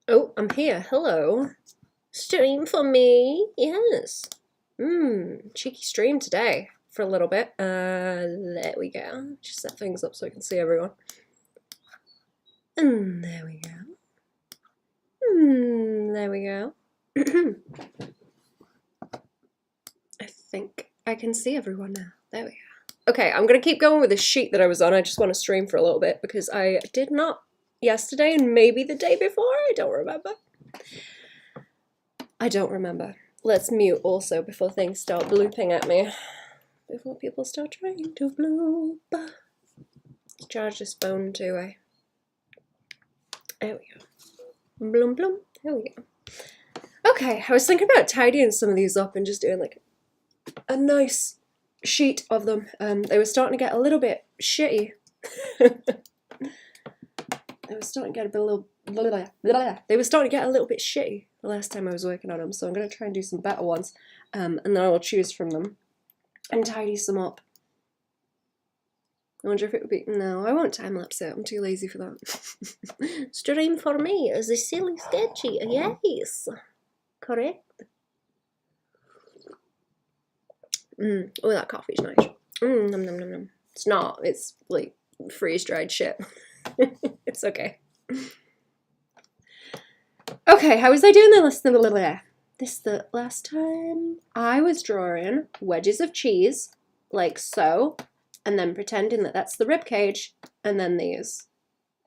Oh, I'm here. Hello. Stream for me. Yes. Cheeky stream today for a little bit. There we go. Just set things up so I can see everyone. And there we go. There we go. I think I can see everyone now. There we go. Okay, I'm gonna keep going with the sheet that I was on. I just want to stream for a little bit because I did not yesterday and maybe the day before. I don't remember. Let's mute also before things start blooping at me. Before people start trying to bloop. Let's charge this phone too, There we go. Bloom bloom. There we go. Okay, I was thinking about tidying some of these up and just doing like a nice sheet of them. They were starting to get a little bit shitty. They were starting to get a little bit shitty the last time I was working on them, so I'm going to try and do some better ones, and then I will choose from them and tidy some up. I wonder if it would be... No, I won't time-lapse it. I'm too lazy for that. Stream for me as a silly sketchy. Yes. Correct. Oh, that coffee's nice. Nom nom nom nom. It's not. It's like freeze-dried shit. It's okay. Okay, how was I doing the last time? I was drawing wedges of cheese, like so, and then pretending that that's the rib cage, and then these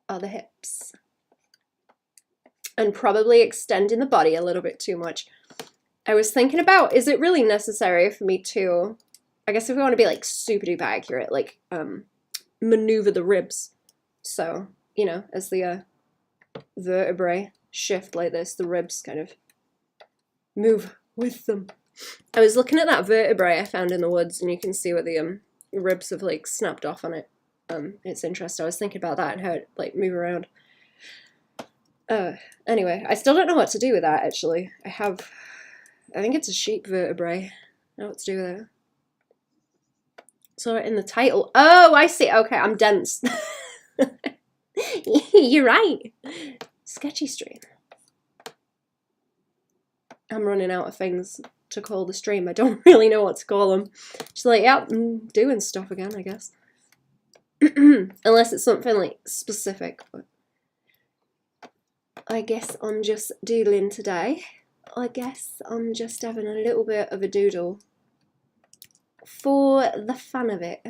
are the hips. And probably extending the body a little bit too much. I was thinking about, is it really necessary for me to, I guess if we want to be like super duper accurate, like maneuver the ribs. So, you know, as the vertebrae shift like this, the ribs kind of move with them. I was looking at that vertebrae I found in the woods, and you can see where the ribs have like snapped off on it. It's interesting. I was thinking about that and how it like move around. Anyway, I still don't know what to do with that actually. I think it's a sheep vertebrae. I don't know what to do with it. So in the title. Oh, I see. Okay, I'm dense. You're right. Sketchy stream. I'm running out of things to call the stream. I don't really know what to call them. Just like, yeah, doing stuff again, I guess. Unless it's something like specific. But I guess I'm just doodling today. I guess I'm just having a little bit of a doodle for the fun of it.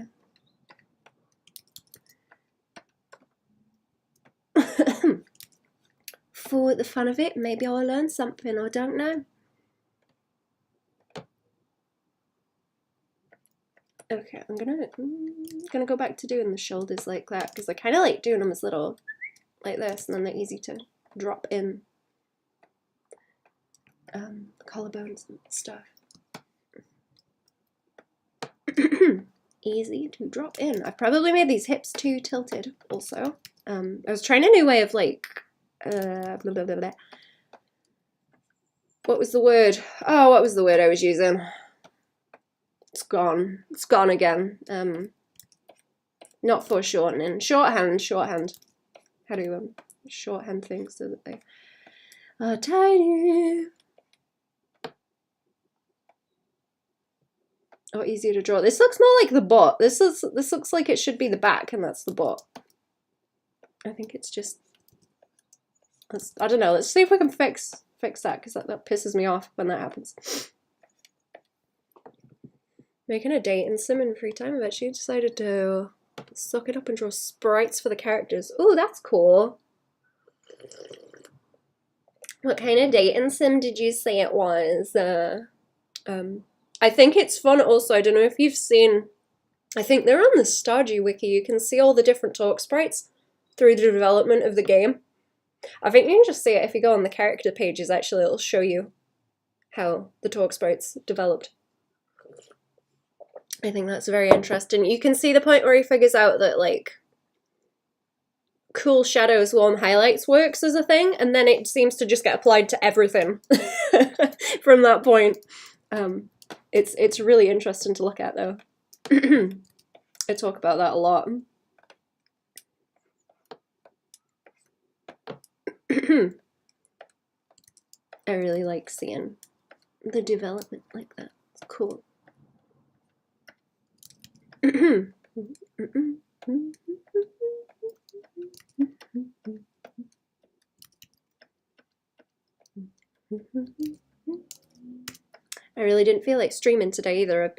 For the fun of it, maybe I'll learn something, I don't know. Okay, I'm gonna go back to doing the shoulders like that, because I kind of like doing them as little, like this, and then they're easy to drop in. Collarbones and stuff. Easy to drop in. I've probably made these hips too tilted also. I was trying a new way of like, blah, blah, blah, blah. What was the word? Oh, what was the word I was using? It's gone. It's gone again. Not foreshortening. Shorthand. How do shorthand things so that they are tiny? Oh, easier to draw. This looks more like the butt. This looks like it should be the back, and that's the butt. I think it's just. I don't know. Let's see if we can fix that, because that pisses me off when that happens. Making a date and sim in free time. I've actually decided to suck it up and draw sprites for the characters. Oh, that's cool. What kind of date and sim did you say it was? I think it's fun also. I don't know if you've seen, I think they're on the Stardew wiki. You can see all the different talk sprites through the development of the game. I think you can just see it if you go on the character pages. Actually, it'll show you how the talk sprites developed. I think that's very interesting. You can see the point where he figures out that like cool shadows, warm highlights works as a thing, and then it seems to just get applied to everything from that point. It's really interesting to look at though. I talk about that a lot. I really like seeing the development like that. It's cool. I really didn't feel like streaming today either. I've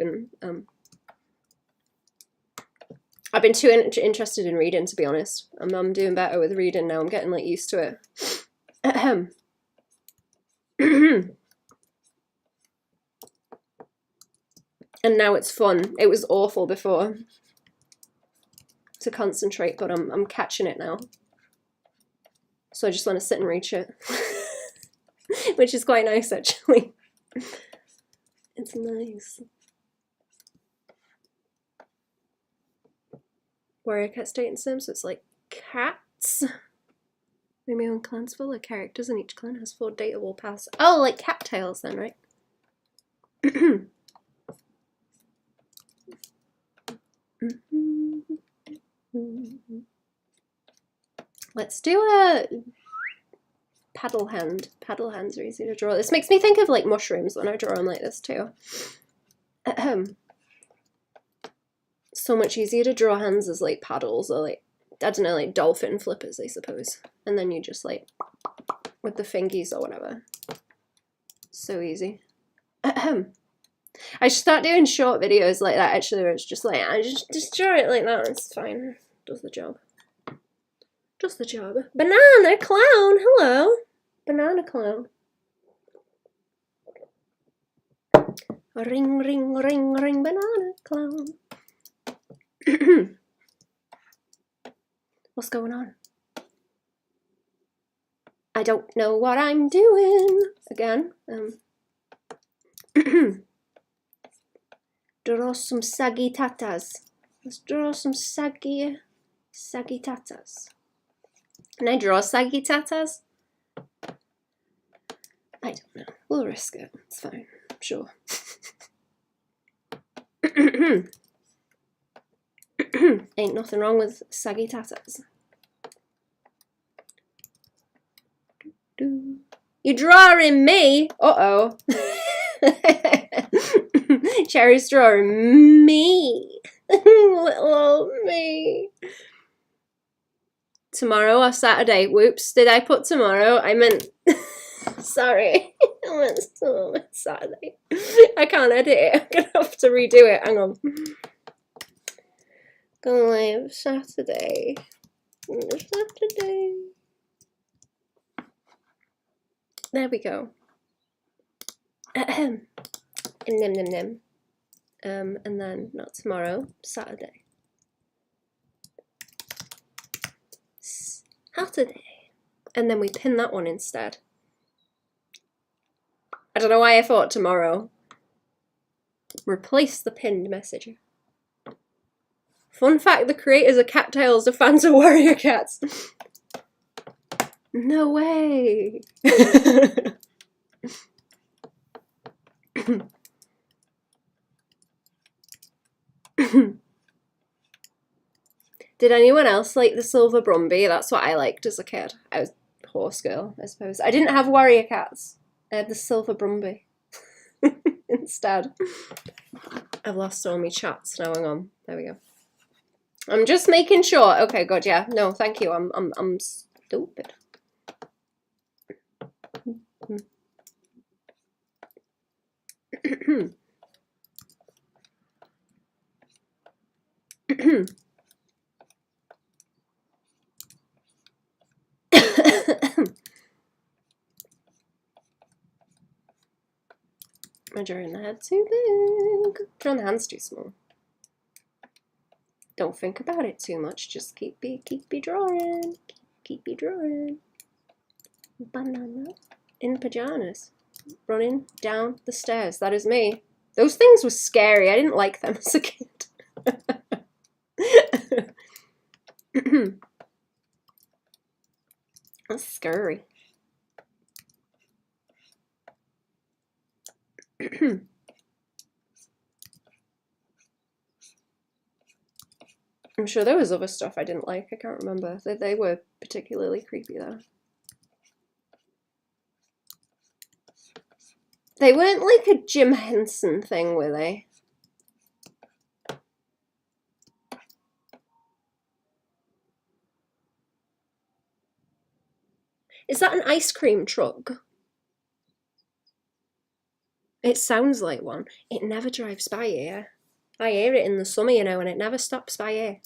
been too interested in reading, to be honest. I'm doing better with reading now. I'm getting like used to it. And now it's fun. It was awful before to concentrate, but I'm catching it now. So I just want to sit and read shit, which is quite nice actually. It's nice. Warrior cats dating sim, so it's like cats. Maybe my own clan's full of characters and each clan has 4 dateable paths. Oh, like cattails then, right? Let's do a paddle hand. Paddle hands are easy to draw. This makes me think of like mushrooms when I draw them like this too. So much easier to draw hands as like paddles or like, I don't know, like dolphin flippers, I suppose. And then you just like, with the fingies or whatever. So easy. I should start doing short videos like that actually, where it's just like, I just draw it like that, it's fine. Does the job. Does the job. Banana clown, hello. Banana clown. Ring, ring, ring, ring, banana clown. What's going on? I don't know what I'm doing. Again. Draw some saggy tatas. Let's draw some saggy tatas. Can I draw saggy tatas? I don't know. We'll risk it. It's fine. I'm sure. Ain't nothing wrong with saggy tatas. You drawing me? Uh-oh. Cherry's drawing me. Little old me. Tomorrow or Saturday. Whoops, did I put tomorrow? I meant... Sorry. I meant Saturday. I can't edit it. I'm gonna have to redo it. Hang on. Go live Saturday. Saturday. There we go. And then not tomorrow, Saturday. Saturday. And then we pin that one instead. I don't know why I thought tomorrow. Replace the pinned message. Fun fact, the creators of Cattails are fans of warrior cats. No way. Did anyone else like the silver Brumby? That's what I liked as a kid. I was a horse girl, I suppose. I didn't have warrior cats. I had the silver Brumby instead. I've lost all my chats now. Hang on. There we go. I'm just making sure. Okay, good. Yeah. No, thank you. I'm stupid. I'm drawing the head too big. Drawing the hands too small. Don't think about it too much. Just keep drawing. Keep drawing. Banana in pajamas, running down the stairs. That is me. Those things were scary. I didn't like them as a kid. That's scary. I'm sure there was other stuff I didn't like. I can't remember. They were particularly creepy though. They weren't like a Jim Henson thing, were they? Is that an ice cream truck? It sounds like one. It never drives by here. I hear it in the summer, you know, and it never stops by here.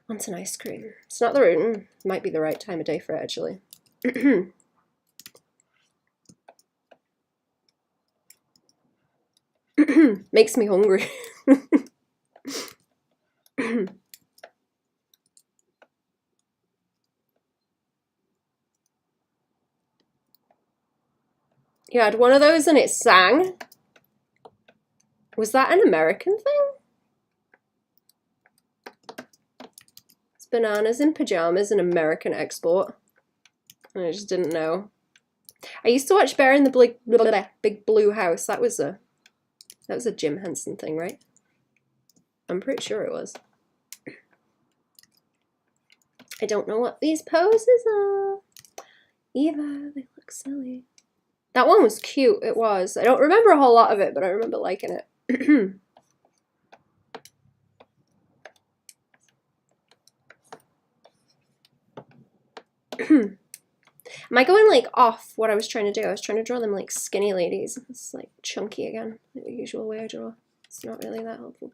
Want an ice cream. It's not the route. Might be the right time of day for it, actually. Makes me hungry. You had one of those and it sang? Was that an American thing? It's bananas in pajamas, an American export. I just didn't know. I used to watch Bear in the Big Blue House. That was a Jim Henson thing, right? I'm pretty sure it was. I don't know what these poses are. Eva, they look silly. That one was cute, it was. I don't remember a whole lot of it, but I remember liking it. Am I going like off what I was trying to do? I was trying to draw them like skinny ladies. It's like chunky again, like the usual way I draw. It's not really that helpful.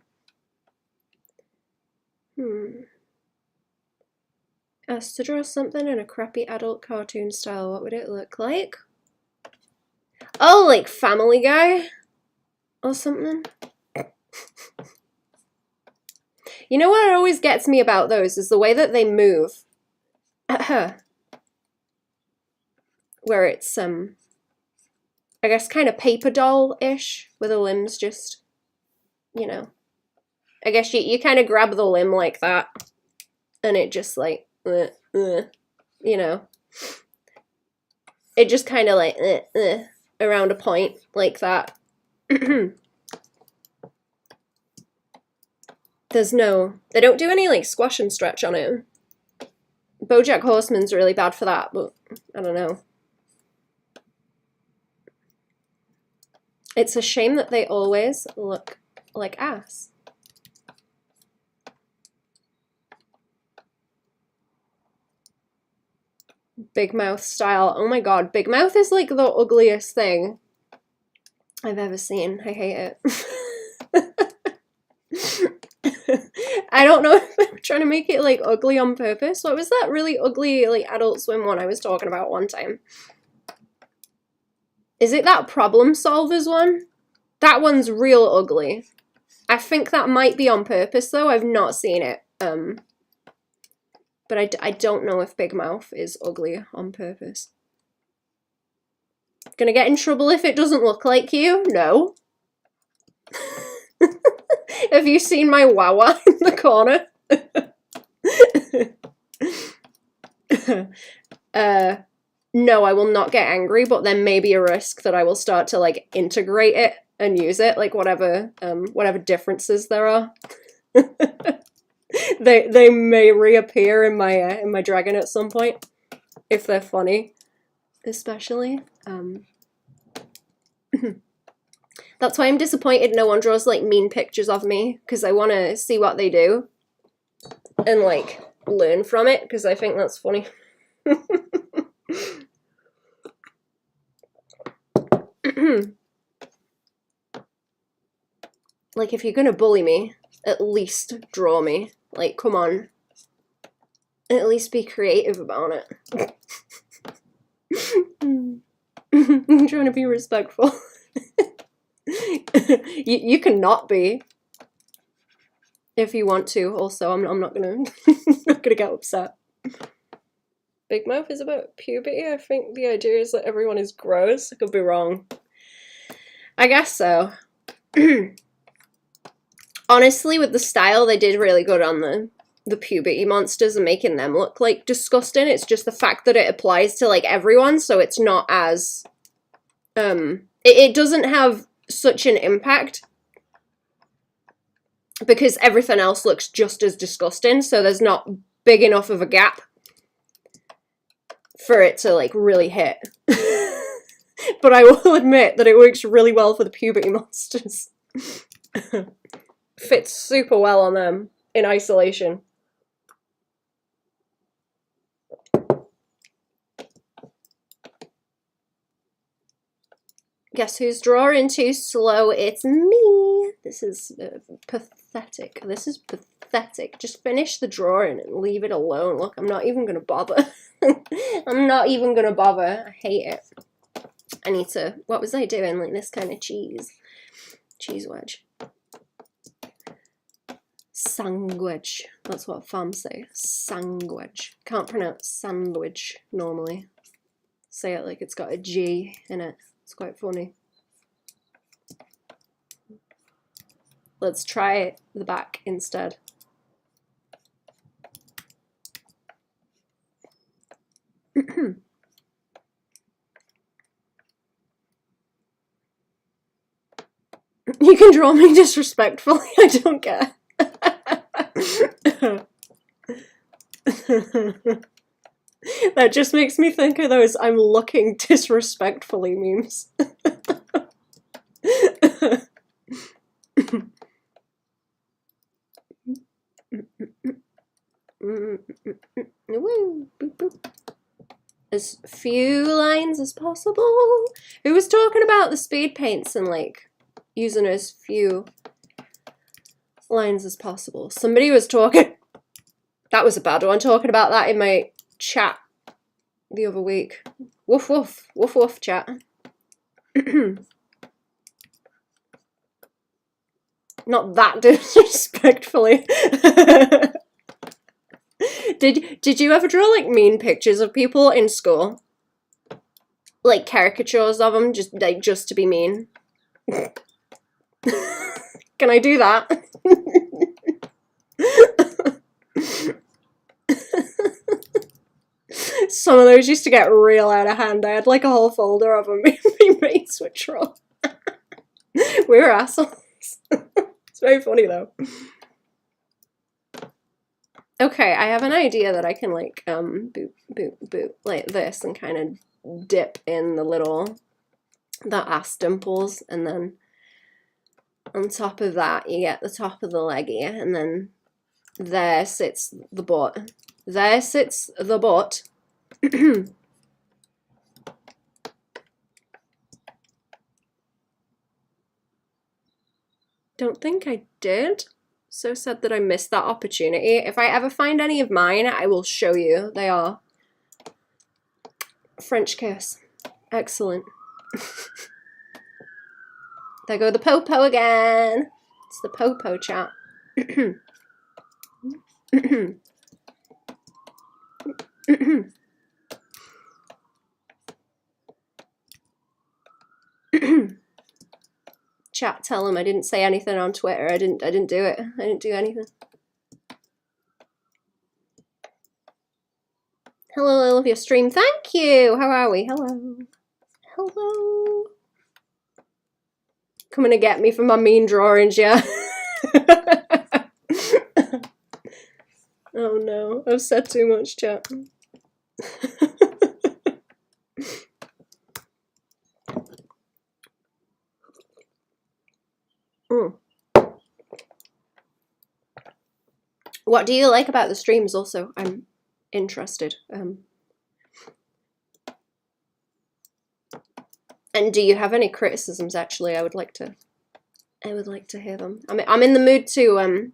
Asked to draw something in a crappy adult cartoon style, what would it look like? Oh, like Family Guy or something. You know what always gets me about those is the way that they move. Where it's, I guess kind of paper doll-ish, where the limbs just, you know. I guess you kind of grab the limb like that, and it just like, you know. It just kind of like, around a point like that. There's no, they don't do any like squash and stretch on it. BoJack Horseman's really bad for that, but I don't know. It's a shame that they always look like ass. Big Mouth style. Oh my god, Big Mouth is like the ugliest thing I've ever seen. I hate it. I don't know if I'm trying to make it like ugly on purpose. What was that really ugly like Adult Swim one I was talking about one time? Is it that Problem Solvers one? That one's real ugly. I think that might be on purpose though. I've not seen it. But I don't know if Big Mouth is ugly on purpose. Gonna get in trouble if it doesn't look like you? No. Have you seen my Wawa in the corner? No, I will not get angry, but there may be a risk that I will start to like integrate it and use it, like whatever differences there are. They may reappear in my dragon at some point if they're funny, especially. That's why I'm disappointed no one draws like mean pictures of me, because I want to see what they do and like learn from it, because I think that's funny. Like if you're gonna bully me, at least draw me. Like, come on. At least be creative about it. I'm trying to be respectful. You can not be. If you want to, also, I'm not gonna not gonna get upset. Big Mouth is about puberty. I think the idea is that everyone is gross. I could be wrong. I guess so. Honestly, with the style, they did really good on the puberty monsters and making them look like disgusting. It's just the fact that it applies to like everyone, so it's not as it doesn't have such an impact because everything else looks just as disgusting, so there's not big enough of a gap for it to like really hit. But I will admit that it works really well for the puberty monsters. Fits super well on them in isolation. Guess who's drawing too slow? It's me. This is pathetic. This is pathetic. Just finish the drawing and leave it alone. Look, I'm not even gonna bother. I'm not even gonna bother. I hate it. I need to, what was I doing? Like this kind of cheese wedge. Sandwich. That's what farms say. Sandwich. Can't pronounce sandwich normally. Say it like it's got a G in it. It's quite funny. Let's try the back instead. You can draw me disrespectfully, I don't care. That just makes me think of those I'm looking disrespectfully memes. As few lines as possible. Who was talking about the speed paints and like using as few lines as possible? Somebody was talking, that was a bad one, talking about that in my chat the other week. Woof woof, woof woof chat. Not that disrespectfully. Did you ever draw like mean pictures of people in school? Like caricatures of them, just to be mean? Can I do that? Some of those used to get real out of hand. I had like a whole folder of them. My mates would draw. We were assholes. It's very funny though. Okay, I have an idea that I can like boop boop boop like this and kind of dip in the ass dimples, and then on top of that you get the top of the leg here, and then there sits the butt. There sits the butt. Don't think I did. So sad that I missed that opportunity. If I ever find any of mine, I will show you. They are French kiss. Excellent. There go the popo again. It's the popo chat. Chat, tell him I didn't say anything on Twitter. I didn't do it. I didn't do anything. Hello, I love your stream. Thank you. How are we? Hello. Hello. Coming to get me for my mean drawings, yeah. Oh no, I've said too much, chat. What do you like about the streams also? I'm interested. And do you have any criticisms actually? I would like to hear them. I'm in the mood to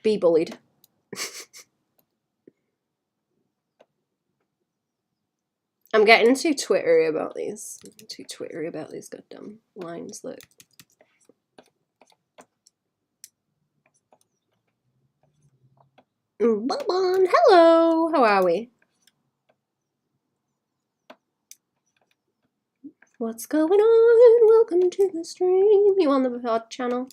be bullied. I'm getting too twittery about these. Too twittery about these goddamn lines. Look. Baban, hello. How are we? What's going on? Welcome to the stream. You on the pod channel?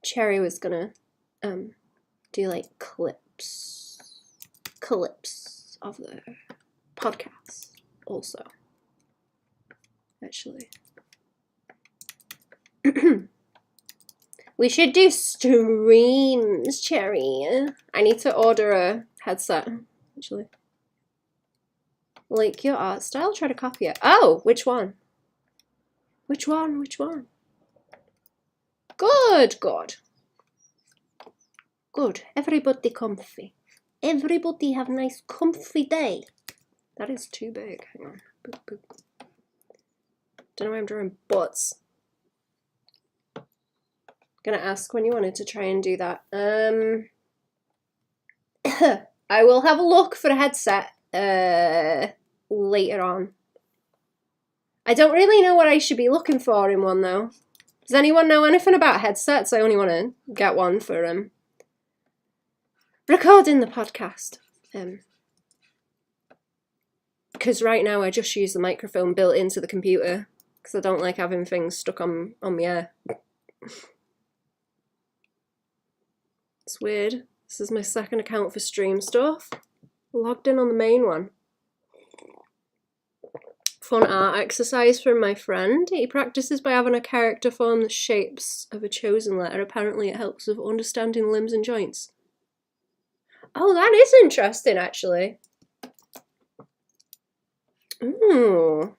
Cherry was gonna do like clips of the podcast also, actually. We should do streams, Cherry. I need to order a headset, actually. Like your art style, try to copy it. Oh, which one? Which one? Which one? Good, good. Good. Everybody comfy. Everybody have a nice comfy day. That is too big. Hang on. Boop, boop. Don't know why I'm drawing butts. Gonna ask when you wanted to try and do that. I will have a look for a headset later on. I don't really know what I should be looking for in one though. Does anyone know anything about headsets? I only want to get one for recording the podcast. Because right now I just use the microphone built into the computer because I don't like having things stuck on my ear. It's weird. This is my second account for stream stuff. Logged in on the main one. Fun art exercise from my friend. He practices by having a character form the shapes of a chosen letter. Apparently it helps with understanding limbs and joints. Oh, that is interesting, actually. Ooh.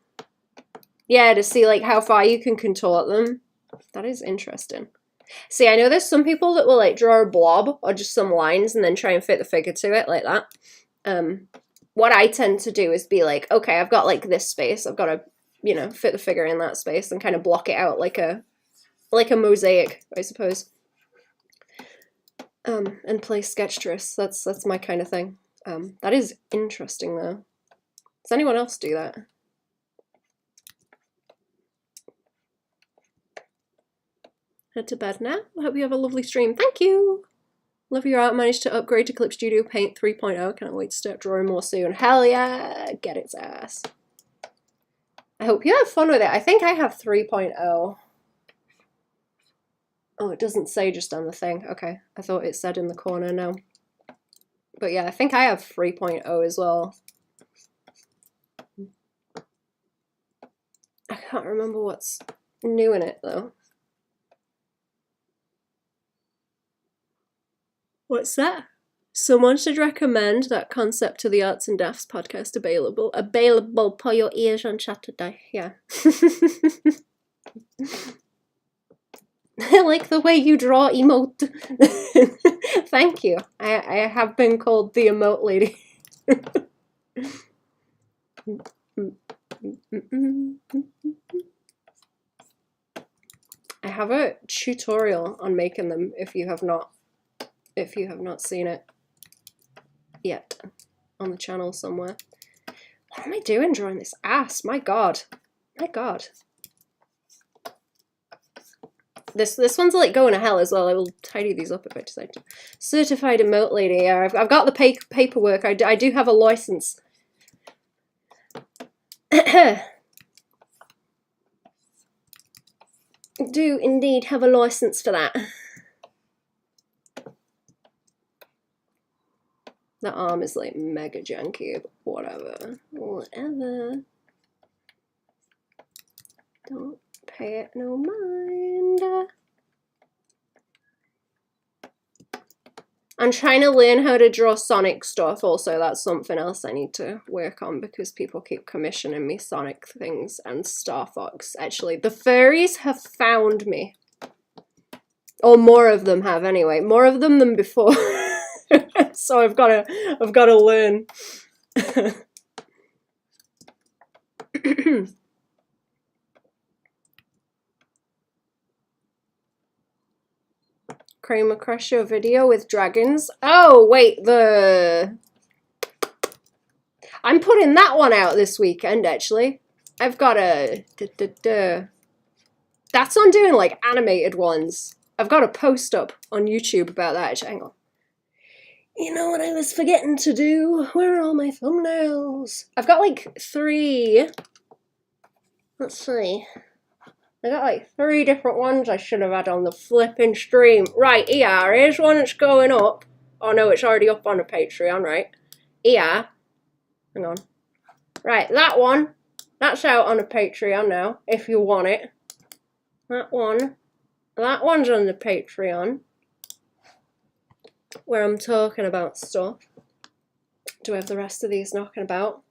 Yeah, to see like how far you can contort them. That is interesting. See, I know there's some people that will like draw a blob or just some lines and then try and fit the figure to it like that. What I tend to do is be like, okay, I've got like this space. I've got to, you know, fit the figure in that space and kind of block it out like a mosaic, I suppose. And play Sketchtress. That's my kind of thing. That is interesting though. Does anyone else do that? Head to bed now. I hope you have a lovely stream. Thank you! Love your art. Managed to upgrade to Clip Studio Paint 3.0. Can't wait to start drawing more soon. Hell yeah! Get its ass. I hope you have fun with it. I think I have 3.0. Oh, it doesn't say just on the thing. Okay, I thought it said in the corner now. But yeah, I think I have 3.0 as well. I can't remember what's new in it though. What's that? Someone should recommend that concept to the Arts and Daffs podcast available for your ears on Saturday. Yeah. I like the way you draw emote. Thank you. I have been called the emote lady. I have a tutorial on making them if you have not seen it yet on the channel somewhere. What am I doing drawing this ass? My god. My god. This one's like going to hell as well. I will tidy these up if I decide to. Certified emote lady. Yeah, I've got the paperwork. I do have a license. Do indeed have a license for that. The arm is like mega janky, but whatever. Whatever. Don't pay it no mind. I'm trying to learn how to draw Sonic stuff also. That's something else I need to work on because people keep commissioning me Sonic things and Star Fox. Actually, the furries have found me. Or more of them have anyway. More of them than before. So I've got to learn. Kramer Crusher video with dragons. Oh wait, I'm putting that one out this weekend actually. I've got a that's on doing like animated ones. I've got a post up on YouTube about that. Actually, hang on. You know what I was forgetting to do? Where are all my thumbnails? I've got like 3. Let's see. I got like 3 different ones I should have had on the flipping stream. Right, here, here's one that's going up. Oh no, it's already up on the Patreon, right? Here. Hang on. Right, that one. That's out on the Patreon now, if you want it. That one. That one's on the Patreon, where I'm talking about stuff. Do we have the rest of these knocking about?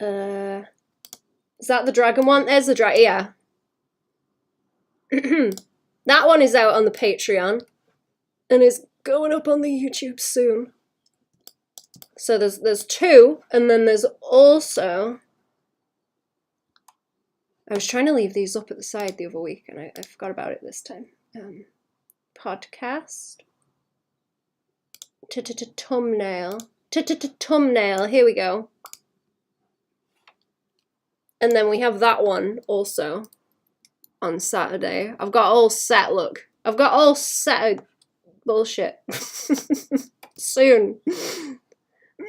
Is that the dragon one? There's the dragon, yeah. That one is out on the Patreon and is going up on the YouTube soon. So there's two, and then there's also, I was trying to leave these up at the side the other week and I forgot about it this time. Podcast. Thumbnail. Thumbnail, here we go. And then we have that one also on Saturday. I've got all set, look. I've got all set of bullshit. Soon.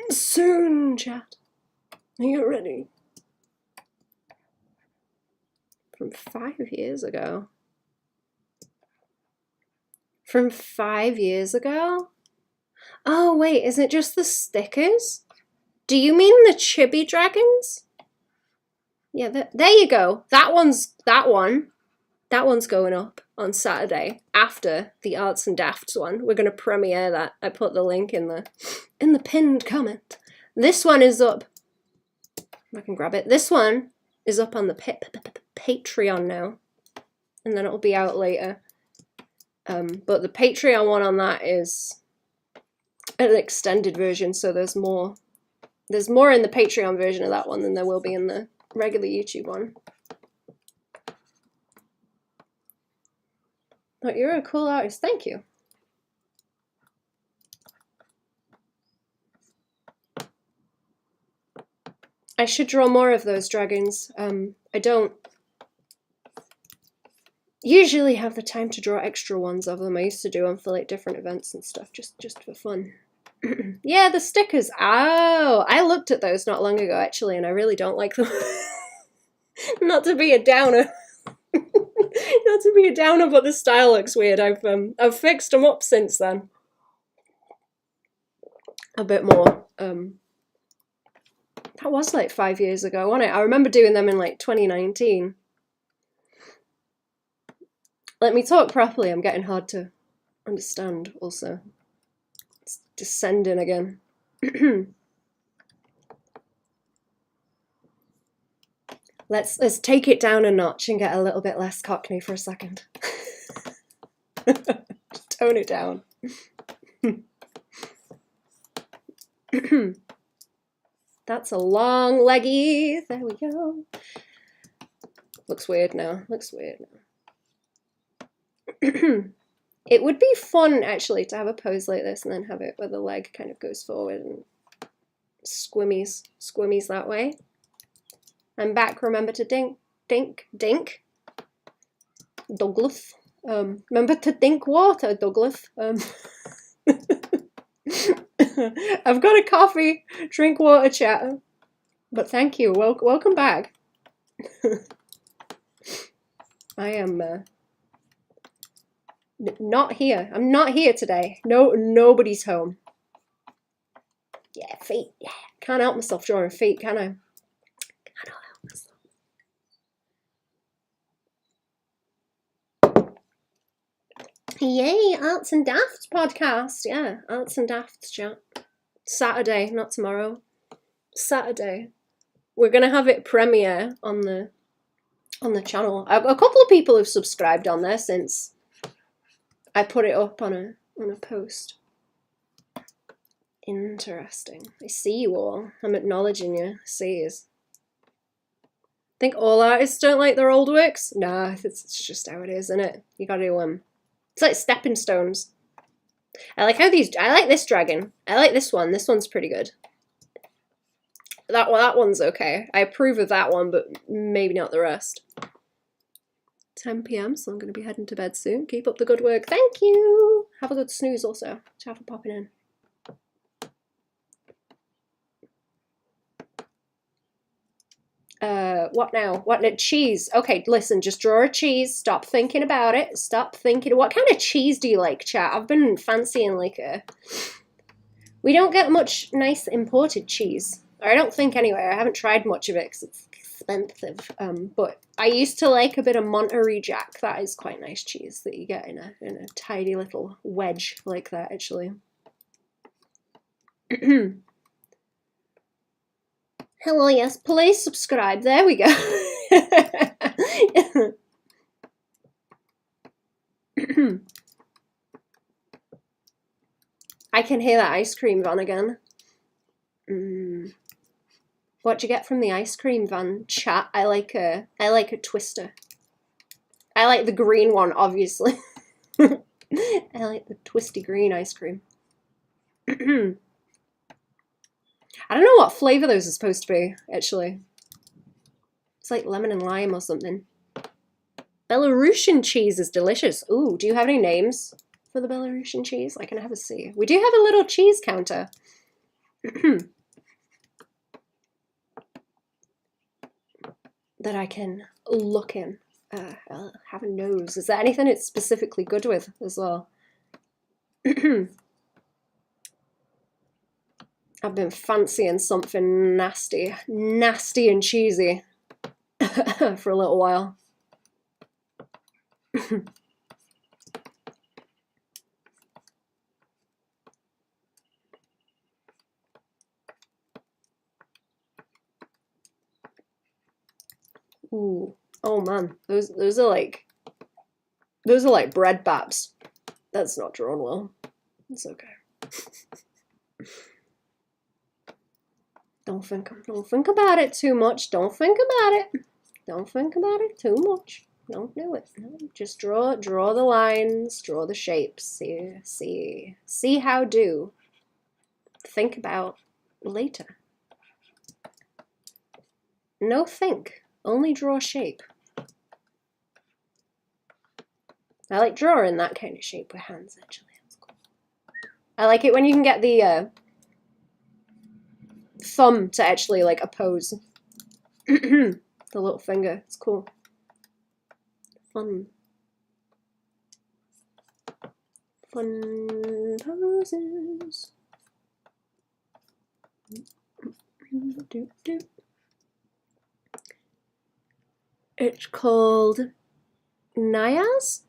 Soon, chat. Are you ready? From 5 years ago. From 5 years ago? Oh, wait, is it just the stickers? Do you mean the chibi dragons? Yeah, there you go. That one's going up on Saturday after the Arts and Dafts one. We're gonna premiere that. I put the link in the pinned comment. This one is up. If I can grab it. This one is up on the Patreon now, and then it'll be out later. But the Patreon one on that is an extended version, so there's more in the Patreon version of that one than there will be in the regular YouTube one. But you're a cool artist, thank you. I should draw more of those dragons. I don't usually have the time to draw extra ones of them. I used to do them for like different events and stuff, just for fun. Yeah, the stickers. Oh, I looked at those not long ago actually, and I really don't like them. Not to be a downer. Not to be a downer, but the style looks weird. I've fixed them up since then. A bit more. That was like 5 years ago, wasn't it? I remember doing them in like 2019. Let me talk properly. I'm getting hard to understand also. It's descending again. Let's take it down a notch and get a little bit less Cockney for a second. Just tone it down. That's a long leggy. There we go. Looks weird now. Looks weird now. It would be fun actually to have a pose like this and then have it where the leg kind of goes forward and squimmies that way. I'm back. Remember to dink. Douglas. Remember to dink water, Douglas. I've got a coffee, drink water, chat. But thank you. Welcome back. I am not here. I'm not here today. Nobody's home. Yeah, feet. Yeah, can't help myself drawing feet, can I? Yay, Arts and Dafts podcast. Yeah, Arts and Dafts chat. Saturday, not tomorrow. Saturday. We're gonna have it premiere on the channel. A couple of people have subscribed on there since I put it up on a post. Interesting. I see you all. I'm acknowledging you. I see yous. Think all artists don't like their old works? Nah, it's just how it is, isn't it? You gotta it's like stepping stones. I like this dragon. I like this one. This one's pretty good. That one's okay. I approve of that one, but maybe not the rest. 10 PM, so I'm going to be heading to bed soon. Keep up the good work. Thank you. Have a good snooze also. Ciao for popping in. What now? What cheese? Okay, listen, just draw a cheese. Stop thinking about it. Stop thinking. What kind of cheese do you like, chat? I've been fancying like we don't get much nice imported cheese. Or I don't think anyway. I haven't tried much of it because it's expensive. But I used to like a bit of Monterey Jack. That is quite nice cheese that you get in a tidy little wedge like that, actually. Hello, yes, please subscribe. There we go. I can hear that ice cream van again. What do you get from the ice cream van? Chat. I like a twister. I like the green one, obviously. I like the twisty green ice cream. I don't know what flavor those are supposed to be, actually. It's like lemon and lime or something. Belarusian cheese is delicious. Ooh, do you have any names for the Belarusian cheese? I can have a see. We do have a little cheese counter. That I can look in. I'll have a nose. Is there anything it's specifically good with as well? I've been fancying something nasty and cheesy for a little while. Ooh, oh man, those are like bread babs. That's not drawn well. It's okay. Don't think about it too much. Don't think about it. Don't think about it too much. Don't do it. No, just draw the lines, draw the shapes. See how do. Think about later. No think. Only draw shape. I like drawing that kind of shape with hands, actually. That's cool. I like it when you can get the thumb to actually like oppose. The little finger. It's cool. Fun poses. It's called Nias?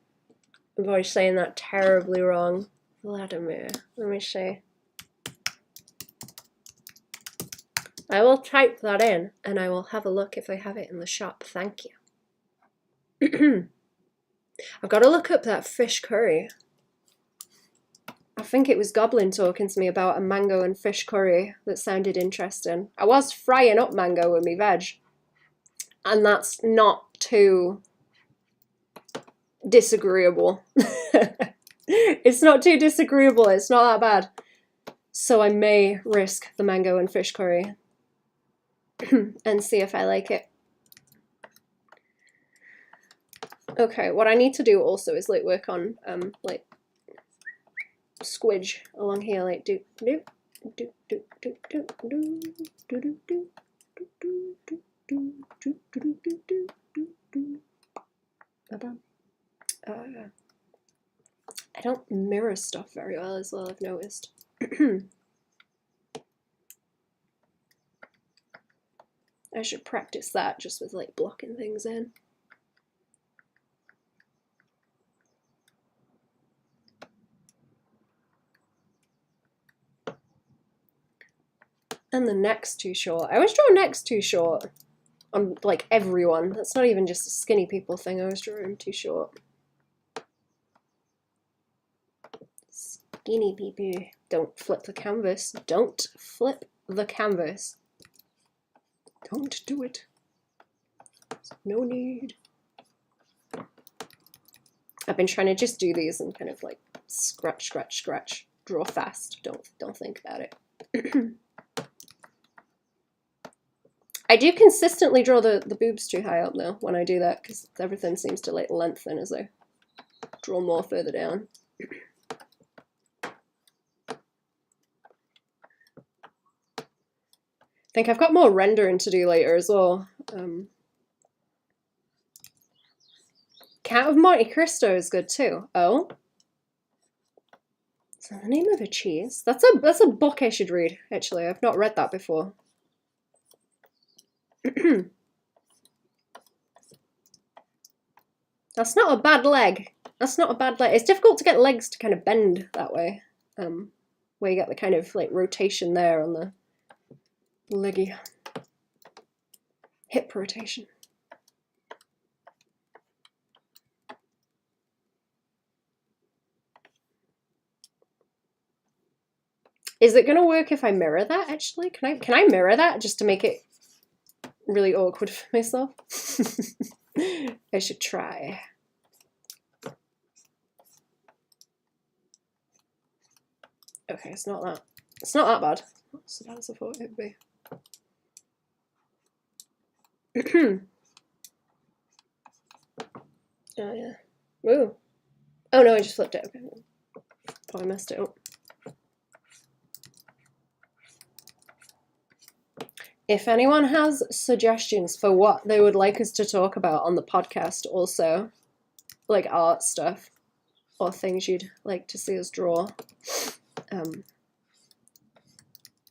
I'm probably saying that terribly wrong. Vladimir. Let me see. I will type that in and I will have a look if I have it in the shop. Thank you. I've got to look up that fish curry. I think it was Goblin talking to me about a mango and fish curry that sounded interesting. I was frying up mango with me veg. And that's not too disagreeable. It's not too disagreeable. It's not that bad. So I may risk the mango and fish curry and see if I like it. Okay, what I need to do also is like work on like squidge along here, like do do do do do do do do do do do do. Baban. I don't mirror stuff very well as well, I've noticed. I should practice that just with like blocking things in. And the neck's too short. I always draw necks too short on like everyone. That's not even just a skinny people thing. I always draw them too short. Skinny people. Don't flip the canvas. Don't flip the canvas. Don't do it. There's no need. I've been trying to just do these and kind of like scratch, scratch, scratch. Draw fast. Don't think about it. I do consistently draw the boobs too high up though when I do that because everything seems to like lengthen as I draw more further down. I think I've got more rendering to do later as well. Count of Monte Cristo is good too. Oh, is that the name of a cheese? That's a book I should read. Actually, I've not read that before. That's not a bad leg. That's not a bad leg. It's difficult to get legs to kind of bend that way. Where you get the kind of like rotation there on the leggy. Hip rotation. Is it gonna work if I mirror that actually? Can I mirror that just to make it really awkward for myself? I should try. Okay, it's not that bad. Not so bad as I thought it would be. Oh yeah. Woo. Oh no, I just flipped it. Okay. Probably messed it up. If anyone has suggestions for what they would like us to talk about on the podcast also, like art stuff, or things you'd like to see us draw,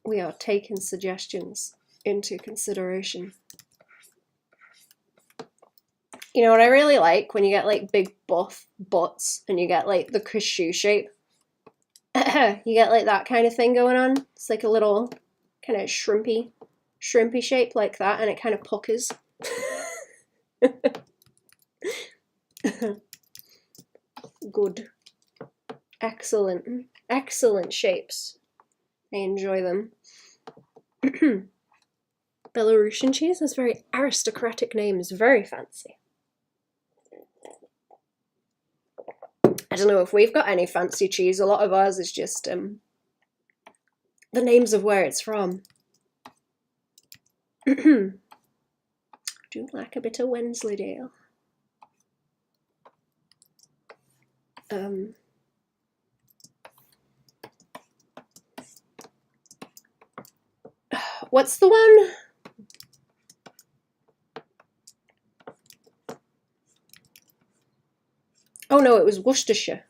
we are taking suggestions into consideration. You know what I really like? When you get like big buff butts and you get like the cashew shape. You get like that kind of thing going on. It's like a little kind of shrimpy shape like that, and it kind of puckers. Good. Excellent shapes. I enjoy them. Belarusian cheese has very aristocratic names, very fancy. I don't know if we've got any fancy cheese. A lot of ours is just the names of where it's from. Do like a bit of Wensleydale. What's the one? Oh no, it was Worcestershire.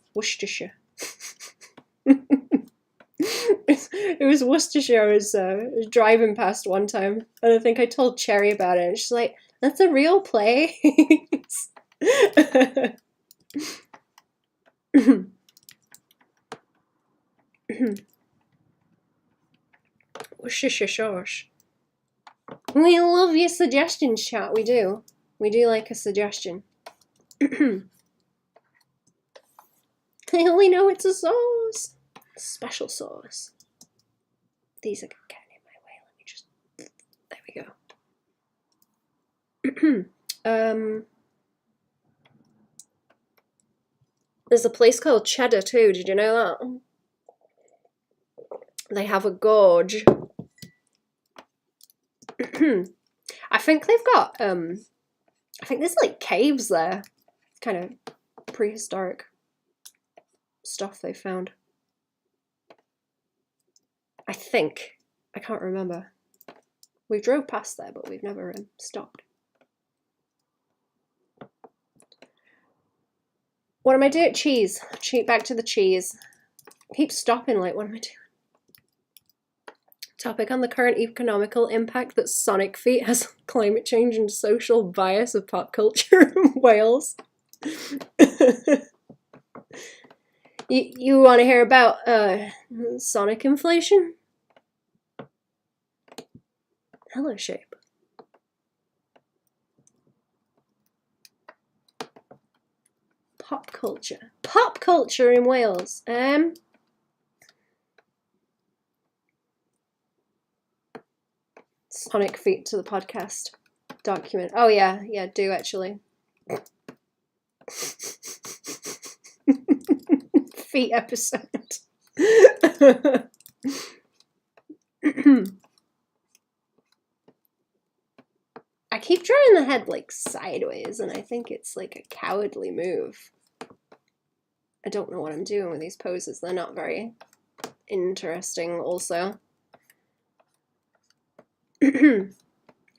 It was Worcestershire. I was driving past one time, and I think I told Cherry about it, and she's like, "That's a real place." Worcestershire. We love your suggestions, chat. We do. We do like a suggestion. I only know it's a sauce. Special sauce. These are getting in my way. Let me just... There we go. There's a place called Cheddar too. Did you know that? They have a gorge. I think they've got... I think there's like caves there. Kind of prehistoric stuff they found. I think. I can't remember. We drove past there, but we've never stopped. What am I doing? Cheese. Back to the cheese. Keep stopping, like, what am I doing? Topic on the current economical impact that sonic feet has on climate change and social bias of pop culture in Wales. You want to hear about sonic inflation? Hello, shape. Pop culture. Pop culture in Wales. Sonic feet to the podcast document. Oh yeah, do actually. Feet episode. I keep drawing the head like sideways, and I think it's like a cowardly move. I don't know what I'm doing with these poses. They're not very interesting also.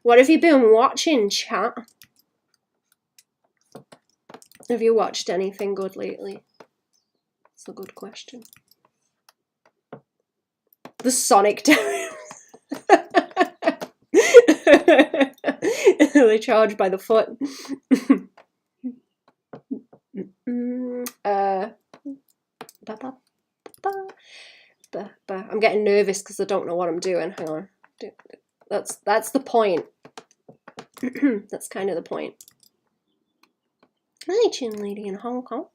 What have you been watching, chat? Have you watched anything good lately? It's a good question. The Sonic Terriers. They charge by the foot. I'm getting nervous because I don't know what I'm doing. Hang on. That's the point. That's kind of the point. Hi, Chin Lady in Hong Kong.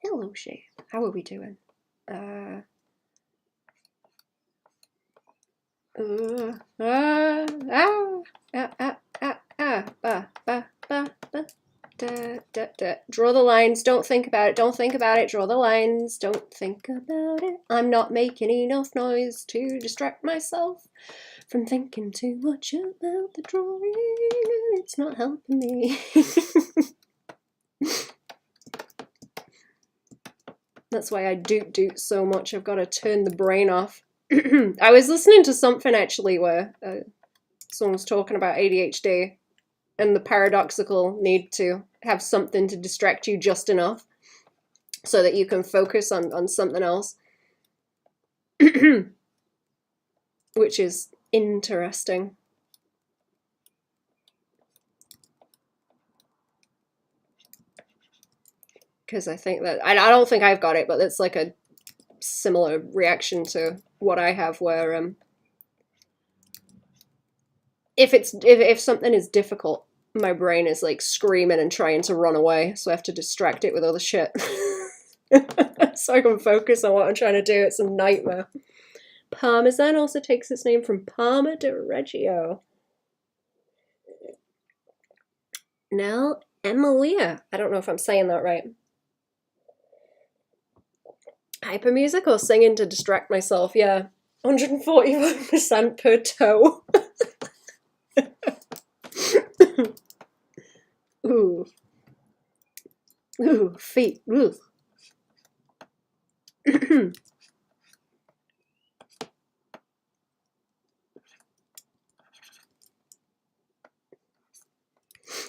Hello, Shay. How are we doing? Draw the lines, don't think about it, don't think about it, draw the lines, don't think about it. I'm not making enough noise to distract myself from thinking too much about the drawing. It's not helping me. That's why I doot so much. I've got to turn the brain off. I was listening to something actually where someone was talking about ADHD and the paradoxical need to have something to distract you just enough so that you can focus on something else. Which is interesting. Because I think that, I don't think I've got it, but it's like a similar reaction to what I have, where if something is difficult, my brain is like screaming and trying to run away, so I have to distract it with other shit. So I can focus on what I'm trying to do. It's a nightmare. Parmesan also takes its name from Parma di Reggio. Now, Emilia. I don't know if I'm saying that right. Hyper music or singing to distract myself? Yeah. 141% per toe. Ooh. Ooh, feet. Ooh.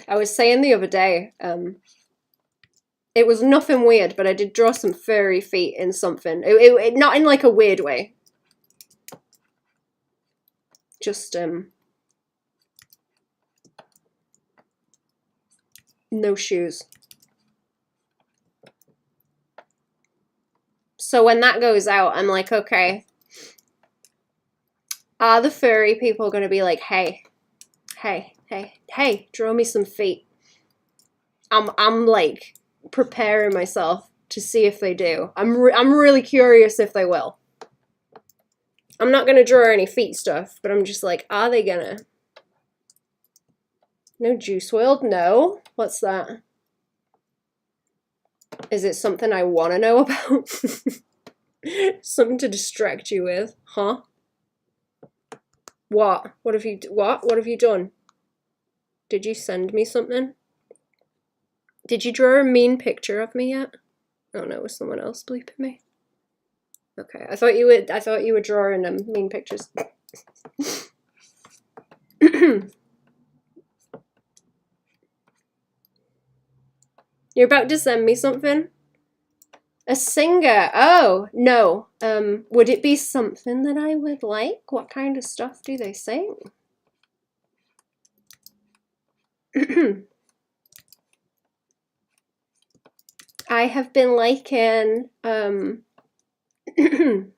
I was saying the other day, it was nothing weird, but I did draw some furry feet in something. It not in like a weird way. Just, no shoes. So when that goes out, I'm like, okay, are the furry people going to be like, hey, draw me some feet? I'm like preparing myself to see if they do. I'm really curious if they will. I'm not going to draw any feet stuff, but I'm just like, are they gonna? No Juice WRLD? No. What's that? Is it something I want to know about? Something to distract you with, huh? What? What have you done? Did you send me something? Did you draw a mean picture of me yet? Oh no, it was someone else bleeping me. Okay, I thought you were drawing mean pictures. You're about to send me something? A singer. Oh, no. Would it be something that I would like? What kind of stuff do they sing? I have been liking, who have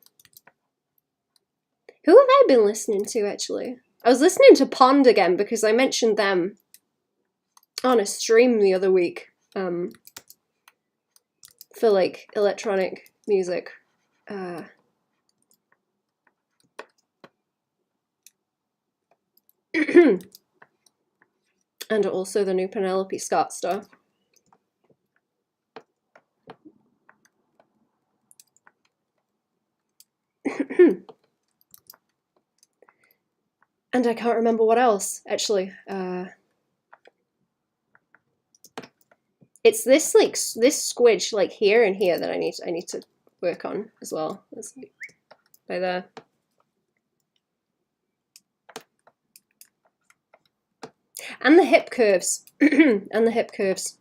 I been listening to, actually? I was listening to Pond again because I mentioned them on a stream the other week, for, like, electronic music. And also the new Penelope Scott stuff. And I can't remember what else, actually. It's this, like, this squidge, like, here and here that I need to work on as well. It's like, by there. And the hip curves. And the hip curves.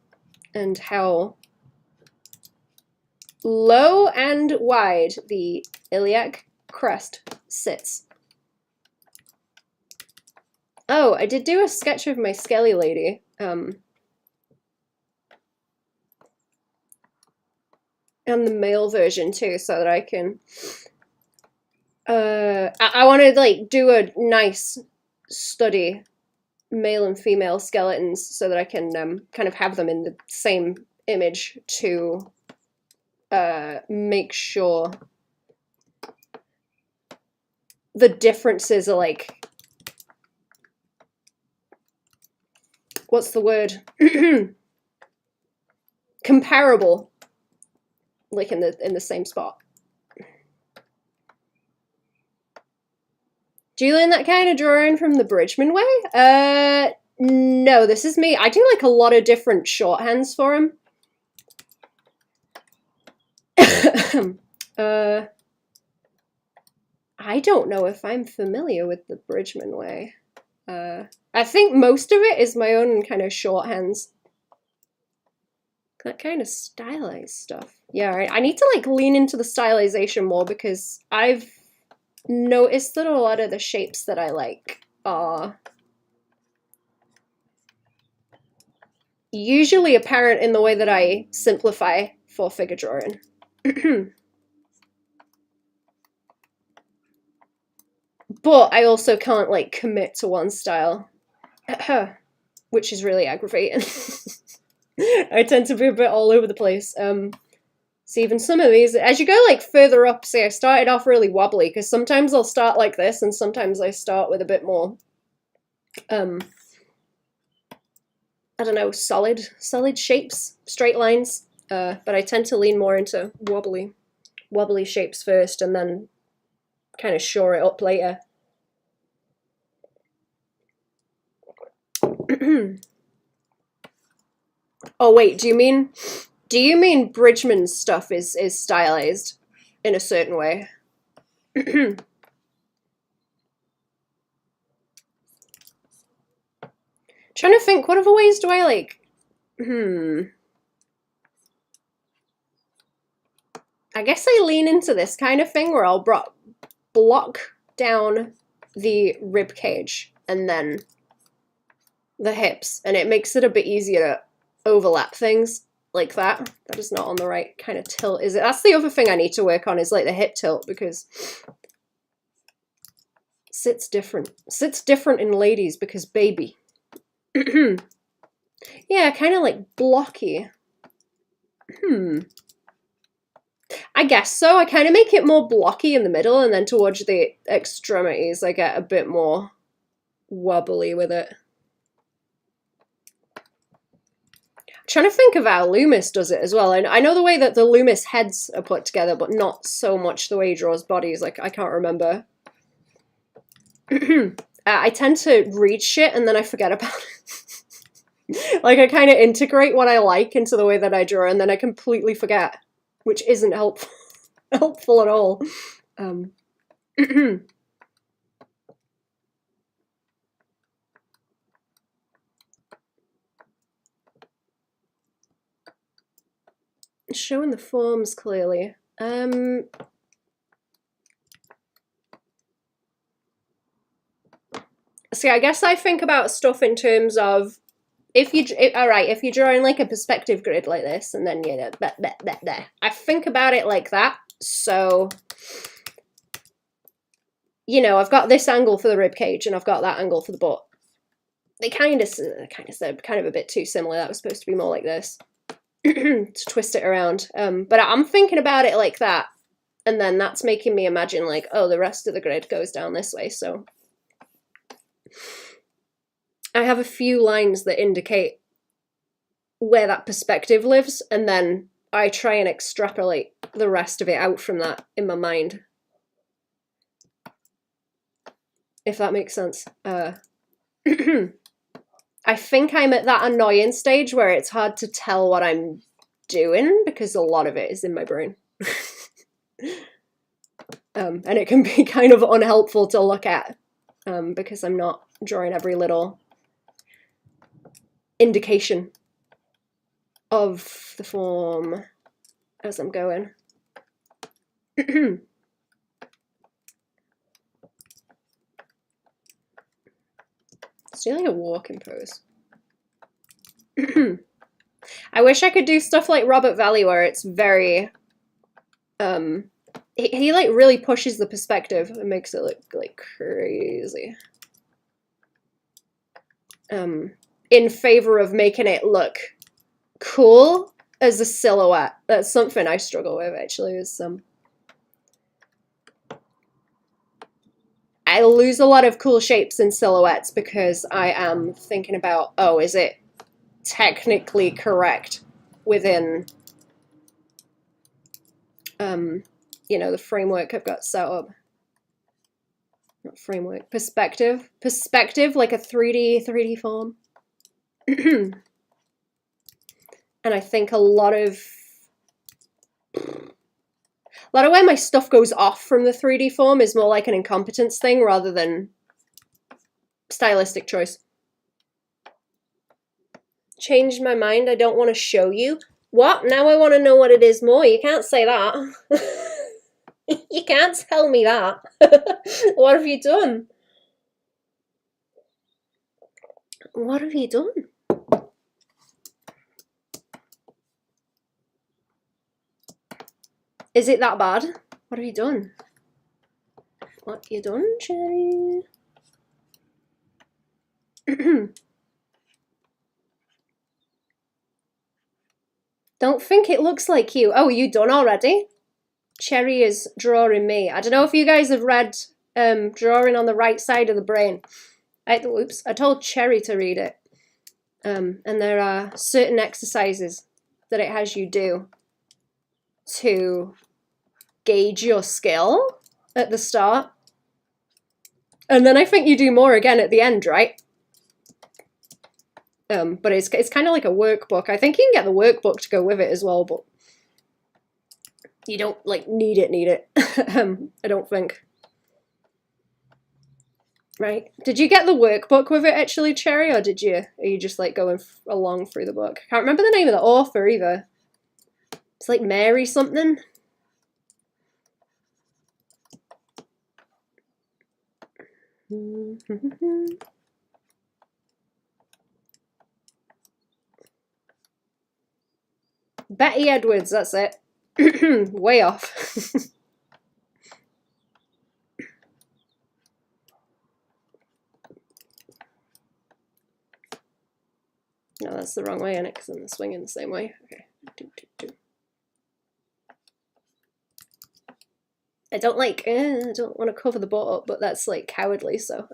And how low and wide the iliac crest sits. Oh, I did do a sketch of my skelly lady. And the male version too, so that I can I want to like do a nice study male and female skeletons so that I can kind of have them in the same image to make sure the differences are like, what's the word? Comparable, like in the same spot. Do you learn that kind of drawing from the Bridgman way? No, this is me. I do like a lot of different shorthands for him. I don't know if I'm familiar with the Bridgman way. I think most of it is my own kind of shorthands. That kind of stylized stuff. Yeah, I need to like lean into the stylization more because I've noticed that a lot of the shapes that I like are usually apparent in the way that I simplify for figure drawing. But I also can't like commit to one style, which is really aggravating. I tend to be a bit all over the place. So even some of these, as you go like further up, see I started off really wobbly because sometimes I'll start like this and sometimes I start with a bit more, I don't know, solid shapes, straight lines. But I tend to lean more into wobbly shapes first and then kind of shore it up later. Oh wait, do you mean Bridgman's stuff is stylized in a certain way? Trying to think, what other ways do I like? I guess I lean into this kind of thing where I'll block down the rib cage and then the hips, and it makes it a bit easier to overlap things like that. That is not on the right kind of tilt, is it? That's the other thing I need to work on, is like the hip tilt, because sits different in ladies because baby. Yeah, kind of like blocky. I guess so. I kind of make it more blocky in the middle, and then towards the extremities I get a bit more wobbly with it. I'm trying to think of how Loomis does it as well. I know the way that the Loomis heads are put together, but not so much the way he draws bodies. Like, I can't remember. I tend to read shit and then I forget about it. Like, I kind of integrate what I like into the way that I draw, and then I completely forget, which isn't helpful at all. Showing the forms clearly. See, I guess I think about stuff in terms of if you're drawing like a perspective grid like this, and then, you know, I think about it like that. So, you know, I've got this angle for the rib cage and I've got that angle for the butt. They kind of a bit too similar. That was supposed to be more like this. To twist it around. But I'm thinking about it like that, and then that's making me imagine like, oh, the rest of the grid goes down this way. So I have a few lines that indicate where that perspective lives, and then I try and extrapolate the rest of it out from that in my mind. If that makes sense. I think I'm at that annoying stage where it's hard to tell what I'm doing because a lot of it is in my brain. And it can be kind of unhelpful to look at because I'm not drawing every little indication of the form as I'm going. It's doing a walking pose. I wish I could do stuff like Robert Valley where it's very He like really pushes the perspective and makes it look like crazy. In favor of making it look cool as a silhouette. That's something I struggle with actually. Is I lose a lot of cool shapes in silhouettes because I am thinking about, oh, is it technically correct within you know, the framework I've got set up. Not framework, perspective. Perspective, like a 3D form. And I think a lot of where my stuff goes off from the 3D form is more like an incompetence thing rather than stylistic choice. Changed my mind. I don't want to show you. What? Now I want to know what it is more. You can't say that. You can't tell me that. What have you done? What have you done? Is it that bad? What have you done? What you done, Cherry? Don't think it looks like you. Oh, you done already? Cherry is drawing me. I don't know if you guys have read Drawing on the Right Side of the Brain. Oops, I told Cherry to read it. And there are certain exercises that it has you do to gauge your skill at the start. And then I think you do more again at the end, right? But it's kind of like a workbook. I think you can get the workbook to go with it as well, but you don't like need it. I don't think. Right? Did you get the workbook with it actually, Cherry, or are you just like going along through the book? I can't remember the name of the author either. It's like Mary something. Betty Edwards, that's it. Way off. No, that's the wrong way, and because I'm swinging the same way. Okay. I don't want to cover the boat up, but that's like cowardly, so.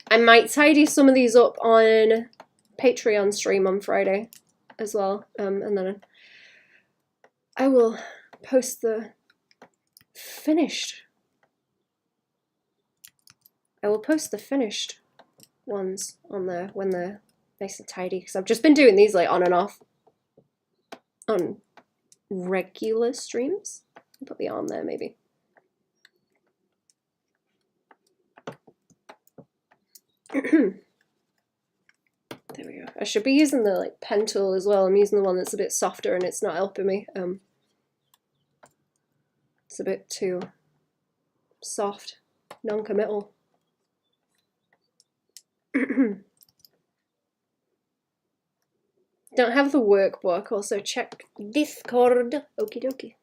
I might tidy some of these up on Patreon stream on Friday as well, and then I will post the finished. I will post the finished ones on there when they're nice and tidy, because I've just been doing these like on and off on regular streams. I'll put the on there maybe. There we go. I should be using the like pen tool as well. I'm using the one that's a bit softer and it's not helping me. It's a bit too soft, non-committal. Don't have the workbook. Also check Discord. Okie dokie.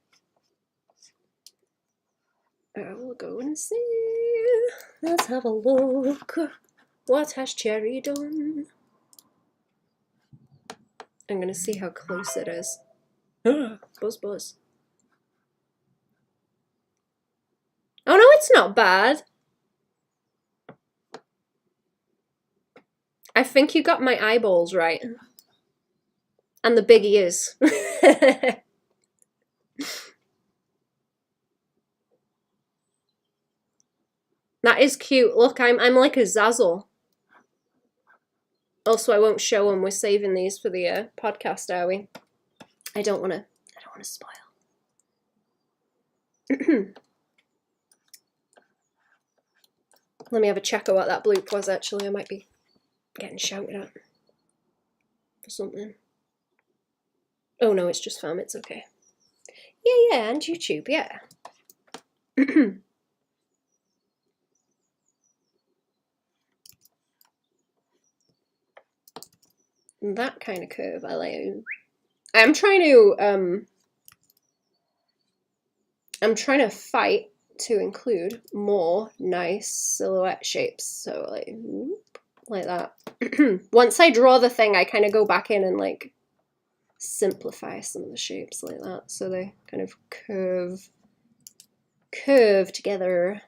I will go and see. Let's have a look. What has Cherry done? I'm gonna see how close it is. Buzz buzz. Oh no, it's not bad. I think you got my eyeballs right. And the big ears. That is cute. Look, I'm like a Zazzle. Also, I won't show them. We're saving these for the podcast, are we? I don't want to spoil. Let me have a check of what that bloop was, actually. I might be getting shouted at for something. Oh no, it's just fam, it's okay. Yeah, and YouTube, yeah. that kind of curve I like. I'm trying to fight to include more nice silhouette shapes. So like that. Once I draw the thing, I kind of go back in and like simplify some of the shapes like that, so they kind of curve together.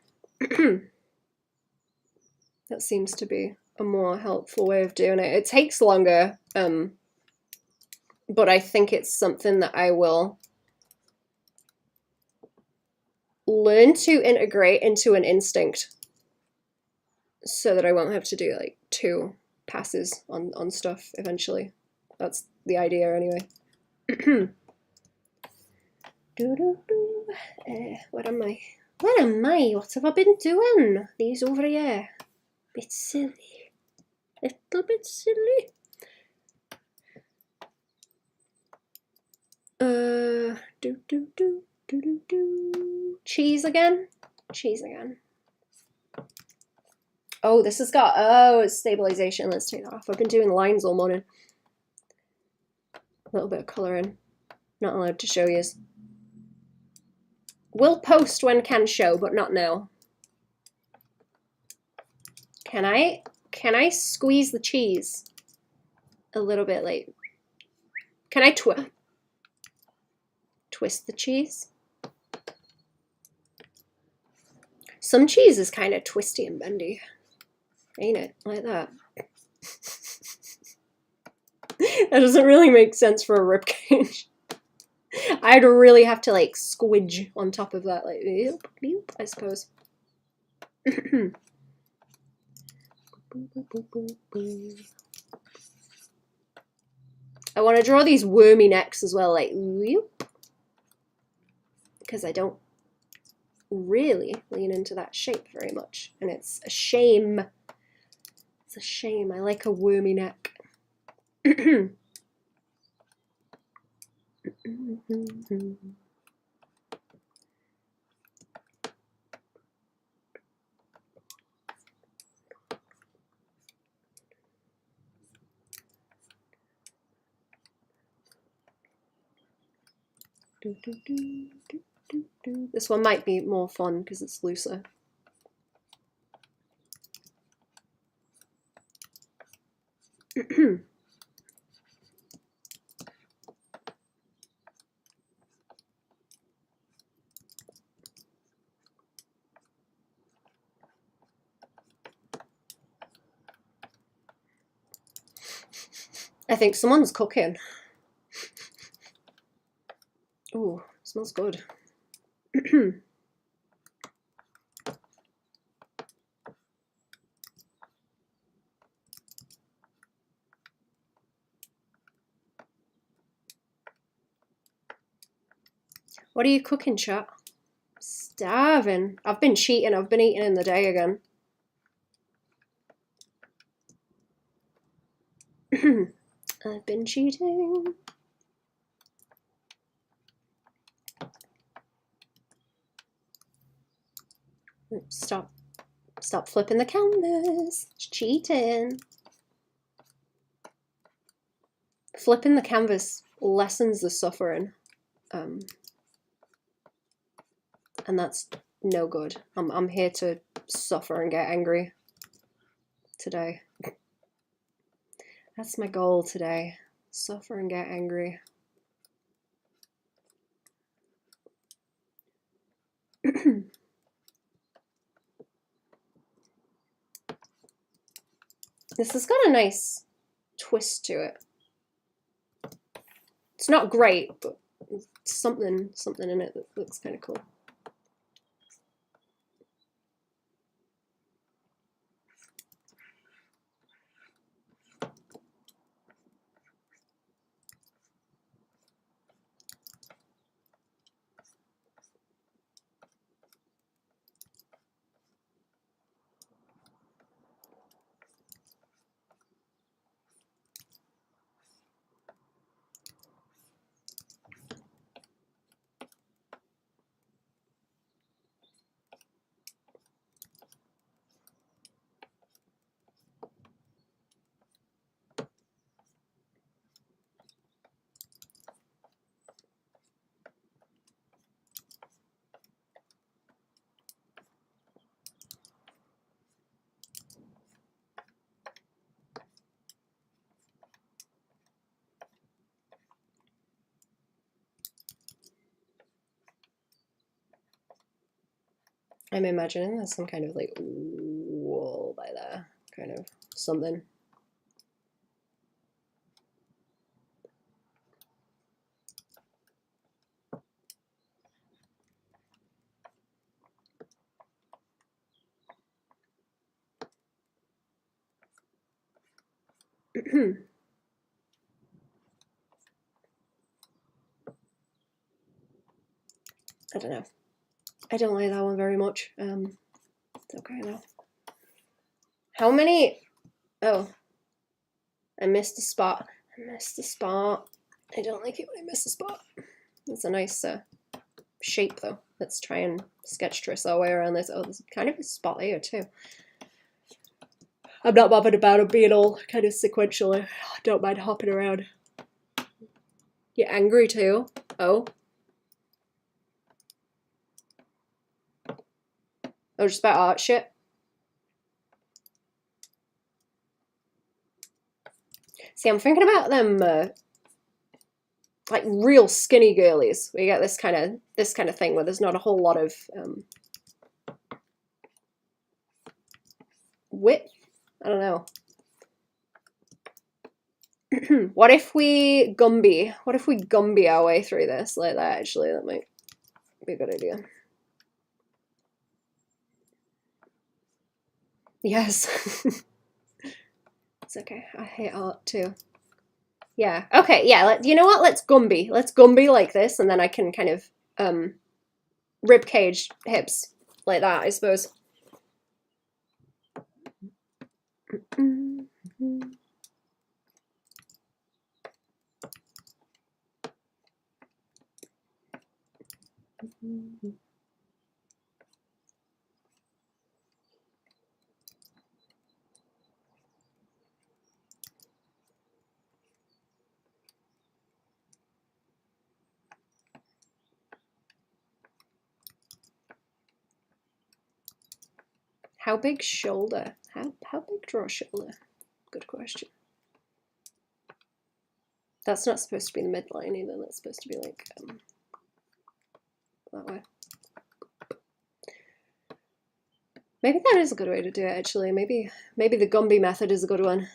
That seems to be a more helpful way of doing it. It takes longer, but I think it's something that I will learn to integrate into an instinct so that I won't have to do like 2 passes on stuff eventually. That's the idea anyway. What am I? What have I been doing? These over here. Bit silly. Little bit silly. Cheese again? Cheese again. Oh, this has got, it's stabilization. Let's take that off. I've been doing lines all morning. A little bit of colouring. Not allowed to show yous. Will post when can show, but not now. Can I squeeze the cheese a little bit like, can I twist the cheese? Some cheese is kind of twisty and bendy, ain't it? Like that. That doesn't really make sense for a ribcage. I'd really have to like squidge on top of that, like, I suppose. I want to draw these wormy necks as well, like, because I don't really lean into that shape very much, and it's a shame. It's a shame. I like a wormy neck. This one might be more fun because it's looser. I think someone's cooking. Ooh, smells good. What are you cooking, chat? Starving. I've been cheating. I've been eating in the day again. I've been cheating. Stop flipping the canvas. It's cheating. Flipping the canvas lessens the suffering. And that's no good. I'm here to suffer and get angry today. That's my goal today. Suffer and get angry. This has got a nice twist to it. It's not great, but it's something in it that looks kind of cool. I'm imagining there's some kind of like wall by there, kind of something. I don't know. I don't like that one very much. It's okay though. How many? Oh, I missed a spot. I missed a spot. I don't like it when I miss a spot. It's a nice shape though. Let's try and sketch trace our way around this. Oh, there's kind of a spot here too. I'm not bothered about it being all kind of sequential. I don't mind hopping around. You're angry too? Oh. Oh, just about art shit? See, I'm thinking about them like real skinny girlies. We get this kind of thing where there's not a whole lot of width. I don't know. What if we Gumby? What if we Gumby our way through this like that? Actually, that might be a good idea. Yes. It's okay. I hate art too. Yeah. Okay. Yeah. You know what? Let's Gumby. Let's Gumby like this, and then I can kind of rib cage hips like that, I suppose. How big shoulder? How big draw shoulder? Good question. That's not supposed to be the midline either. That's supposed to be like that way. Maybe that is a good way to do it. Actually, maybe the Gumby method is a good one.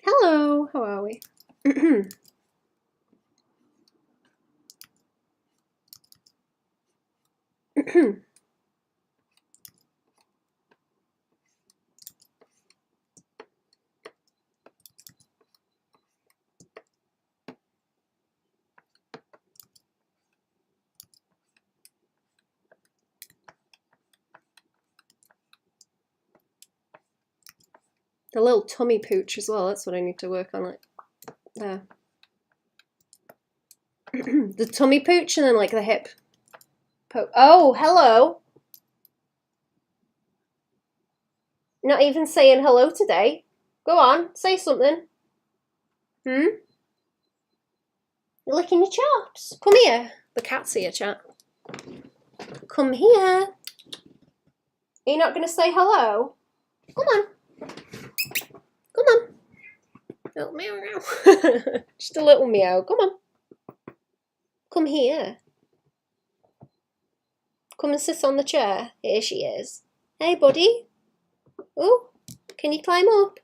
Hello. How are we? The little tummy pooch as well, that's what I need to work on, like, there. The tummy pooch and then, like, the hip poke. Oh, hello! Not even saying hello today. Go on, say something. You're licking your chops. Come here. The cat's here, chat. Come here. Are you not going to say hello? Come on. Come on. Oh, meow, meow. Just a little meow. Come on. Come here. Come and sit on the chair. Here she is. Hey, buddy. Oh, can you climb up?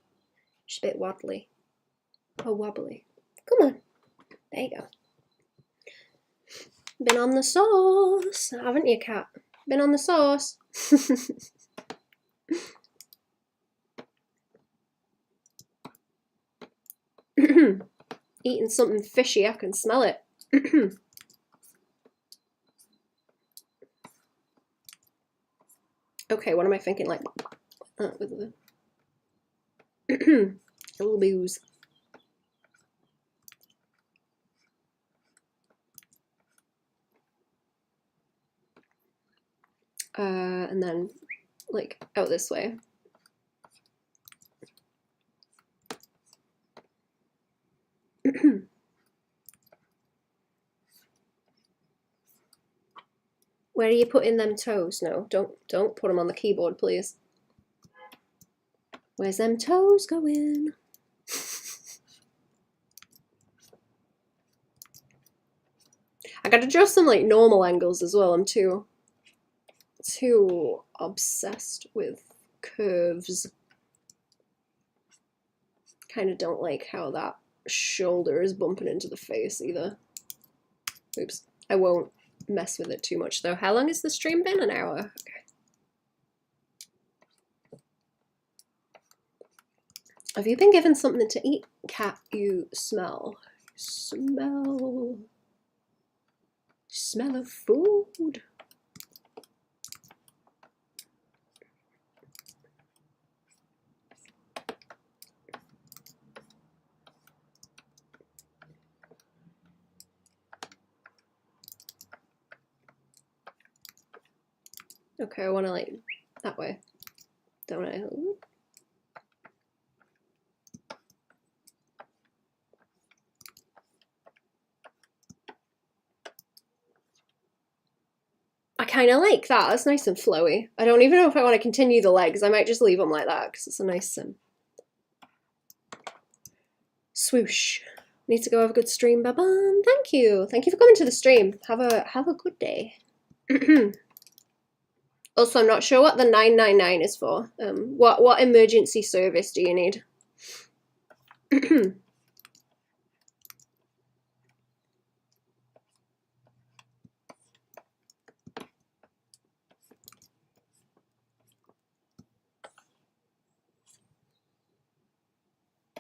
She's a bit wobbly. Oh, wobbly. Come on. There you go. Been on the sauce, haven't you, cat? Been on the sauce. Eating something fishy, I can smell it. Okay, what am I thinking? Like, with a little booze. And then, like, out this way. Where are you putting them toes? No, don't put them on the keyboard, please. Where's them toes going? gotta draw some like normal angles as well. I'm too obsessed with curves. Kind of don't like how that shoulder is bumping into the face either. Oops. I won't mess with it too much though. How long has the stream been? An hour. Okay. Have you been given something to eat? Cat, you smell. Smell of food. Okay, I want to like that way, don't I? I kind of like that. That's nice and flowy. I don't even know if I want to continue the legs. I might just leave them like that because it's a nice swoosh. Need to go have a good stream, Baban. Thank you. Thank you for coming to the stream. Have a good day. Also, I'm not sure what the 999 is for. What emergency service do you need?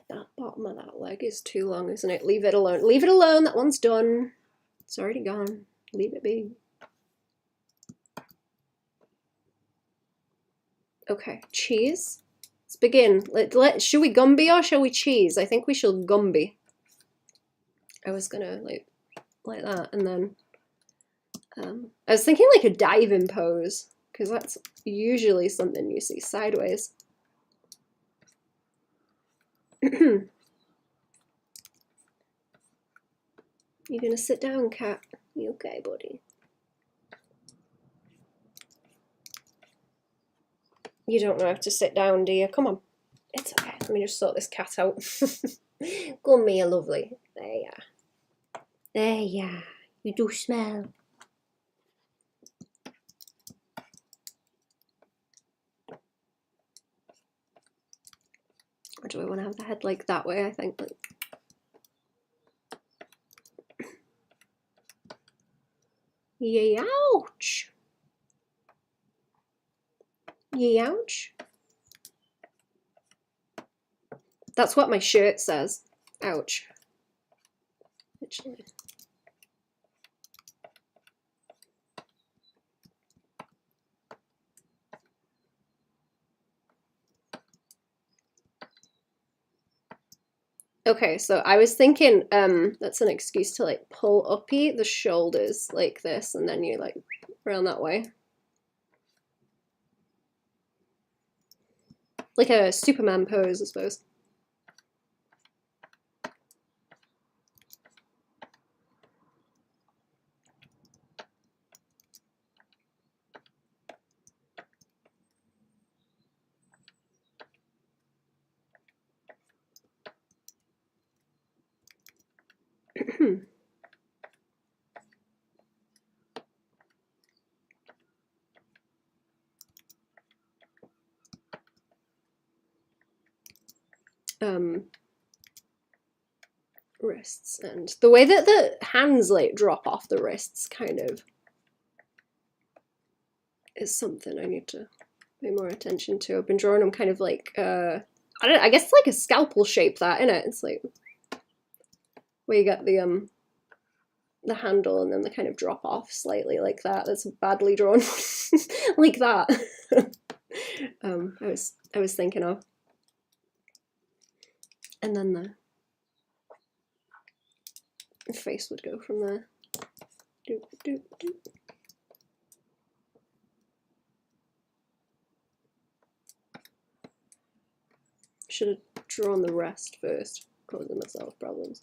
That bottom of that leg is too long, isn't it? Leave it alone. Leave it alone. That one's done. It's already gone. Leave it be. Okay, cheese. Let's begin. Should we Gumby or shall we cheese? I think we shall Gumby. I was gonna like that, and then I was thinking like a diving pose because that's usually something you see sideways. You gonna sit down, cat? You okay, buddy? You don't have to sit down, do you? Come on. It's okay. Let me just sort this cat out. Come here, lovely. There you are. There you are. You do smell. Or do I want to have the head like that way? I think like. Youch. Youch. That's what my shirt says. Ouch. Actually. Okay, so I was thinking that's an excuse to like pull uppy the shoulders like this, and then you like around that way. Like a Superman pose, I suppose. Wrists, and the way that the hands like drop off the wrists kind of is something I need to pay more attention to. I've been drawing them kind of like I don't know, I guess it's like a scalpel shape, that, innit? It's like where you get the handle and then the kind of drop off slightly like that. That's badly drawn. Like that. I was thinking of. And then the face would go from there. Doop, doop, doop. Should have drawn the rest first, causing myself problems.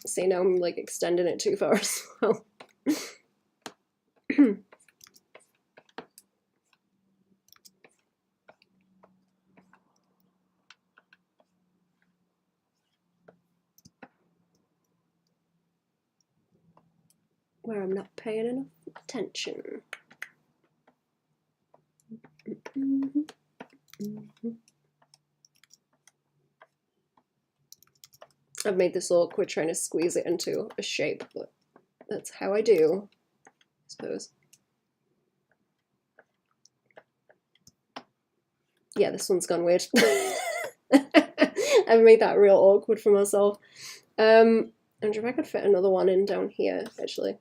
See, now I'm like extending it too far as well. where I'm not paying enough attention. I've made this awkward trying to squeeze it into a shape, but that's how I do, I suppose. Yeah, this one's gone weird. I've made that real awkward for myself. I wonder if I could fit another one in down here, actually.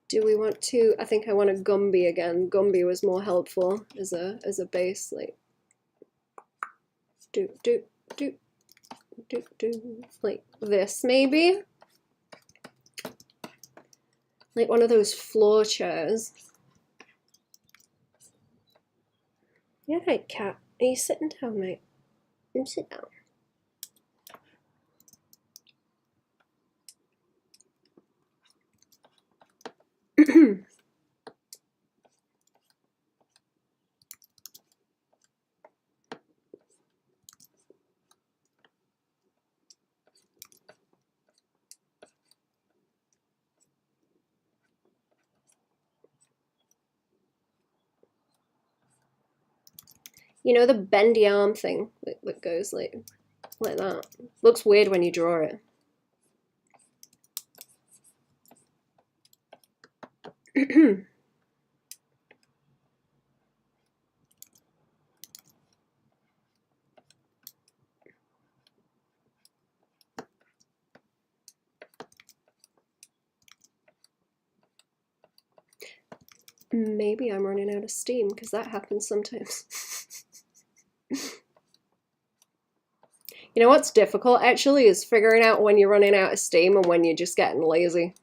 Do we want to? I think I want a Gumby again. Gumby was more helpful as a base, like do like this maybe, like one of those floor chairs. Yeah, hey cat, are you sitting down, mate? Sit down. You know the bendy arm thing that goes like that? Looks weird when you draw it. Maybe I'm running out of steam, because that happens sometimes. You know what's difficult actually is figuring out when you're running out of steam and when you're just getting lazy.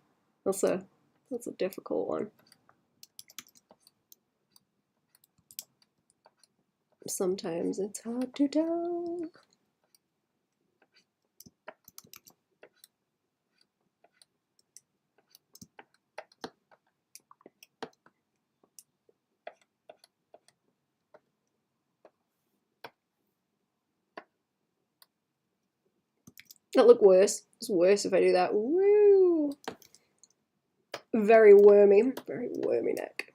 That's a difficult one. Sometimes it's hard to tell. That look worse. It's worse if I do that. Woo! Very wormy neck.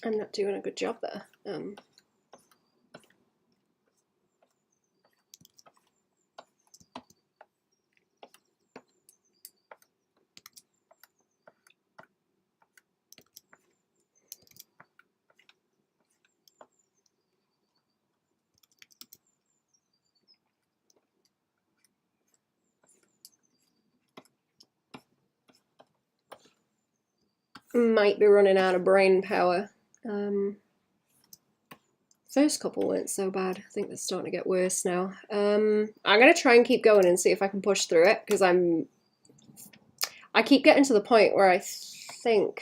I'm not doing a good job there. Might be running out of brain power. First couple weren't so bad. I think they're starting to get worse now. I'm gonna try and keep going and see if I can push through it, because I keep getting to the point where I think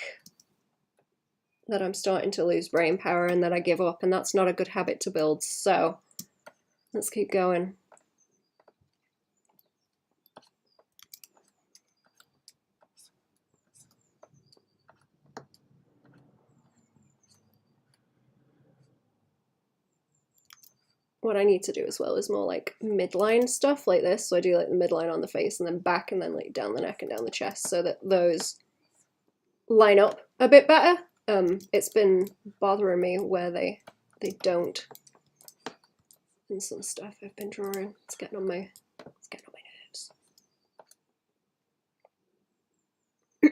that I'm starting to lose brain power and that I give up, and that's not a good habit to build. So let's keep going. What I need to do as well is more like midline stuff like this. So I do like the midline on the face and then back and then like down the neck and down the chest, so that those line up a bit better. It's been bothering me where they don't in some stuff I've been drawing. It's getting on my nerves.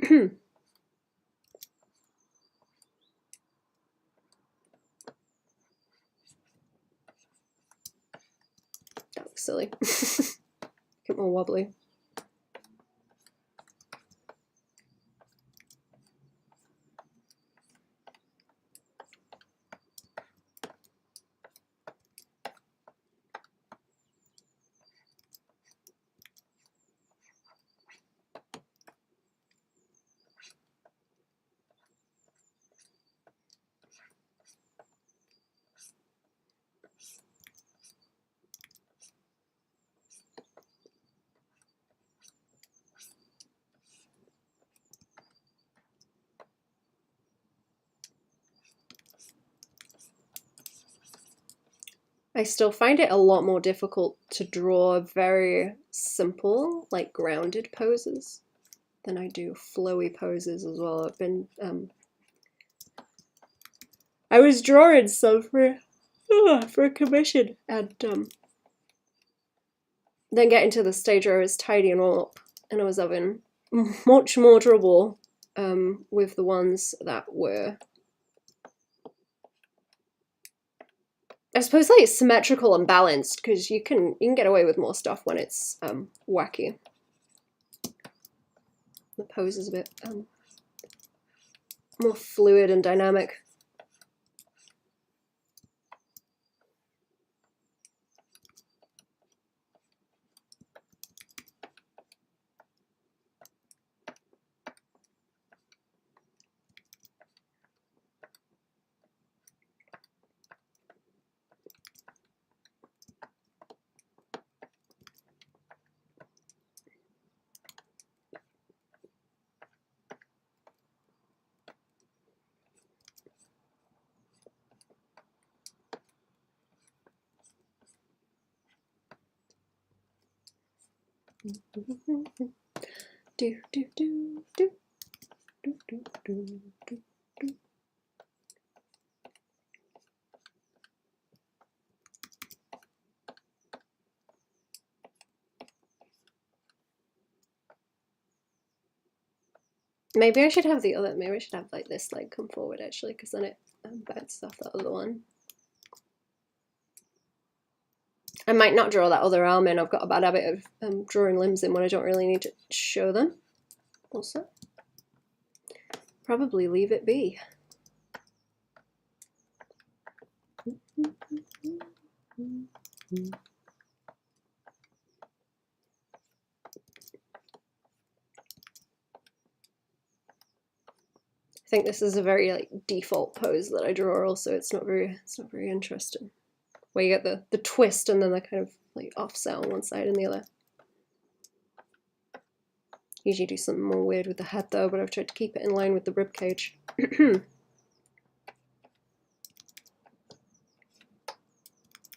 That looks silly. Get more wobbly. I still find it a lot more difficult to draw very simple, like grounded poses than I do flowy poses as well. I've been, I was drawing some for a commission, and then getting to the stage where I was tidying up, and I was having much more trouble with the ones that were, I suppose, like symmetrical and balanced, because you can get away with more stuff when it's wacky. The pose is a bit more fluid and dynamic. Do do do do do do do do do. Maybe I should have the other. Maybe I should have like this leg come forward actually, because then it bounces off the other one. I might not draw that other arm in. I've got a bad habit of drawing limbs in when I don't really need to show them. Also, probably leave it be. I think this is a very like default pose that I draw. Also, it's not very interesting. Where you get the twist and then the kind of like offset on one side and the other. Usually do something more weird with the head though, but I've tried to keep it in line with the rib cage. I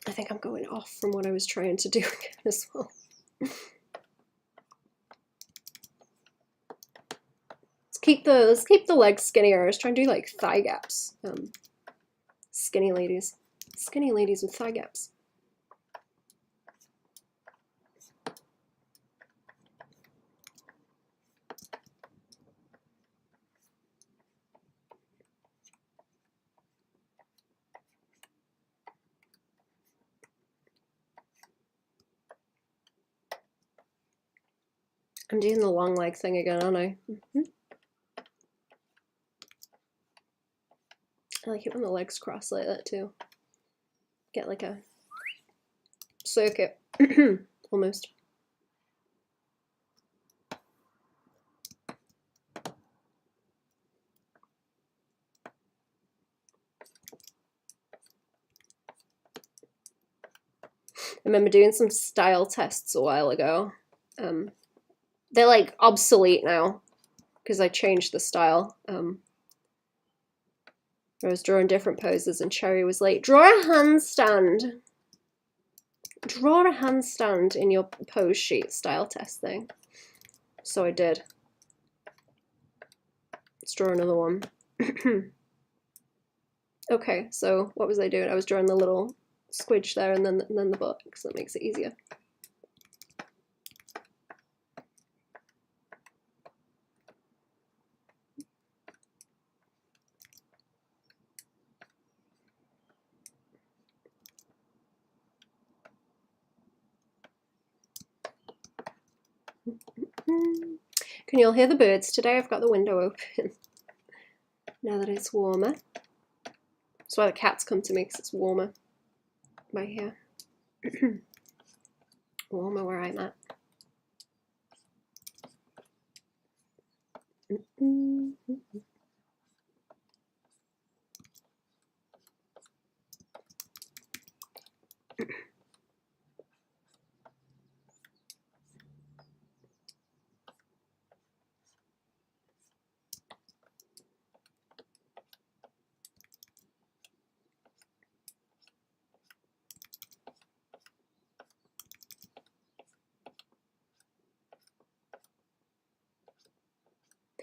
think I'm going off from what I was trying to do again as well. Let's keep the legs skinnier. I was trying to do like thigh gaps. Skinny ladies with thigh gaps. I'm doing the long leg thing again, aren't I? I like it when the legs cross like that too. Get like a circuit, almost. I remember doing some style tests a while ago. They're like obsolete now because I changed the style. I was drawing different poses and Cherry was like, draw a handstand. Draw a handstand in your pose sheet style test thing. So I did. Let's draw another one. Okay, so what was I doing? I was drawing the little squidge there and then the butt, because that makes it easier. Can you all hear the birds today? I've got the window open now that it's warmer. That's why the cats come to me, because it's warmer by here. Warmer where I'm at.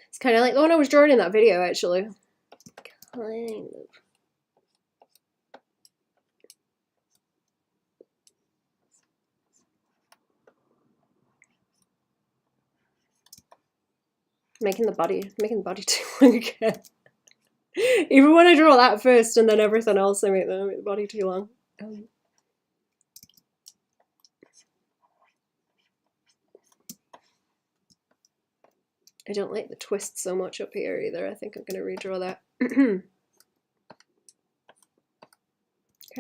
It's kind of like the one I was drawing in that video, actually. Kind of. Making the body too long again. Even when I draw that first and then everything else, I make the body too long. I don't like the twist so much up here either. I think I'm going to redraw that. Kind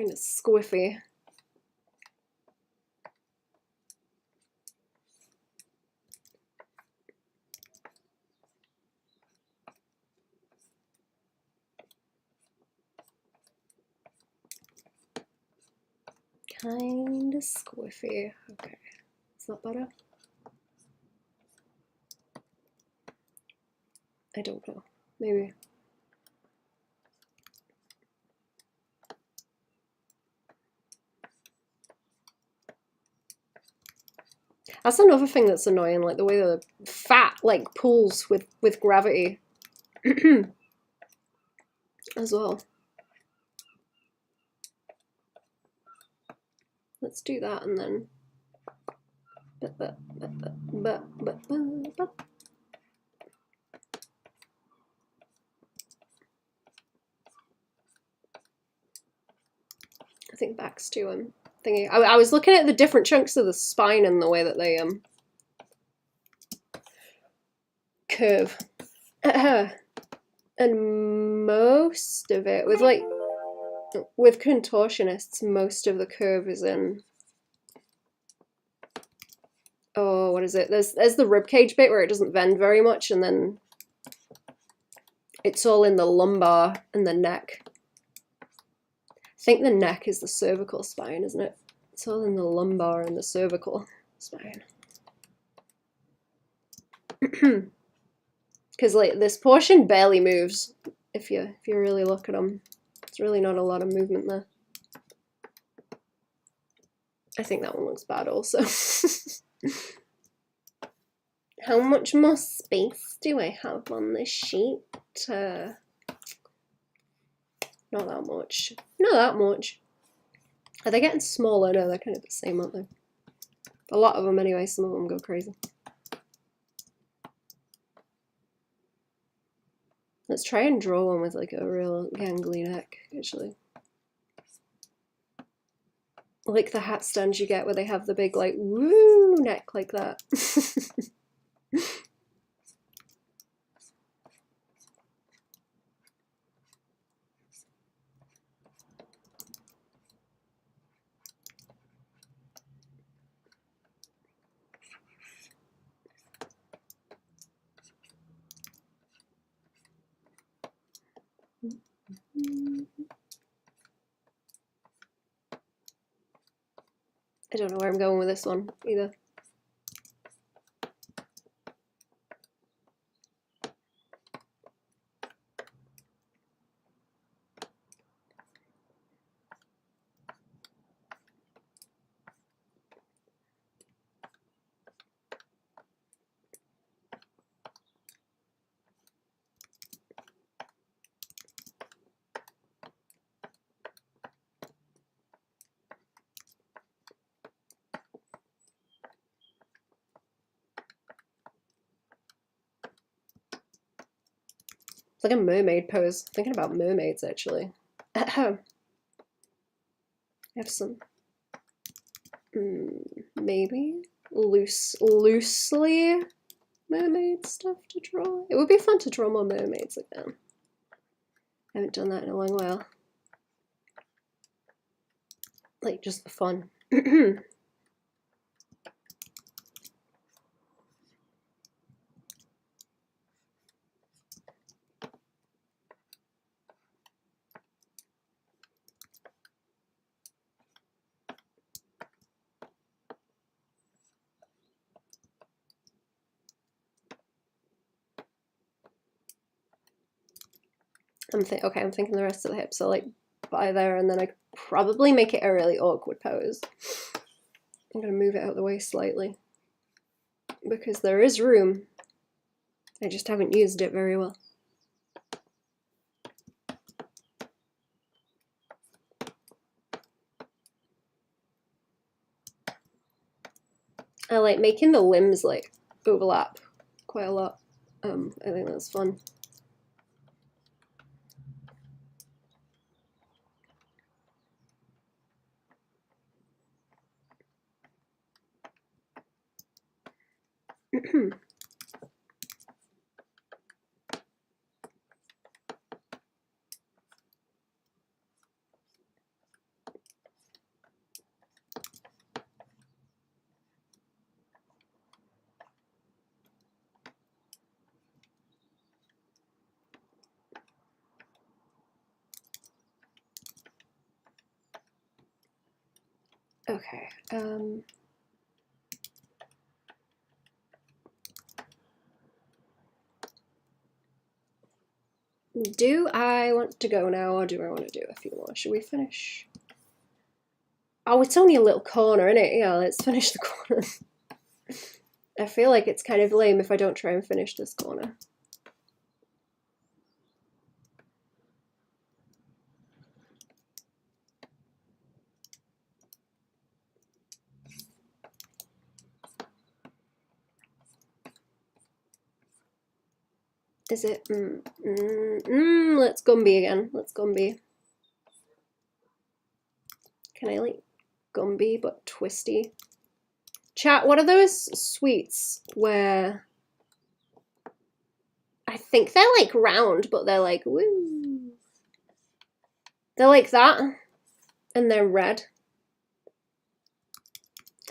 of squiffy. Kind of squiffy. Okay. Is that better? I don't know. Maybe. That's another thing that's annoying, like the way the fat like pulls with gravity as well. Let's do that and then. I think back's too thingy. I was looking at the different chunks of the spine and the way that they curve. And most of it with contortionists, most of the curve is in, oh, what is it? There's the ribcage bit where it doesn't bend very much, and then it's all in the lumbar and the neck. I think the neck is the cervical spine, isn't it? It's all in the lumbar and the cervical spine. Because like this portion barely moves if you really look at them. There's really not a lot of movement there. I think that one looks bad also. How much more space do I have on this sheet? Not that much. Not that much. Are they getting smaller? No, they're kind of the same, aren't they? A lot of them anyway, some of them go crazy. Let's try and draw one with like a real gangly neck, actually. Like the hat stands you get where they have the big like woo neck like that. I don't know where I'm going with this one either. It's like a mermaid pose. Thinking about mermaids, actually. I have some... maybe? loosely mermaid stuff to draw. It would be fun to draw more mermaids again. I haven't done that in a long while. Like, just for fun. I'm thinking the rest of the hips. So like by there, and then I could probably make it a really awkward pose. I'm gonna move it out of the way slightly because there is room. I just haven't used it very well. I like making the limbs like overlap quite a lot. I think that's fun. Okay. Do I want to go now, or do I want to do a few more? Should we finish? Oh, it's only a little corner, isn't it? Yeah, let's finish the corner. I feel like it's kind of lame if I don't try and finish this corner. Is it? Let's Gumby again. Let's Gumby. Can I like Gumby but twisty? Chat, what are those sweets where I think they're like round, but they're like, woo. They're like that, and they're red.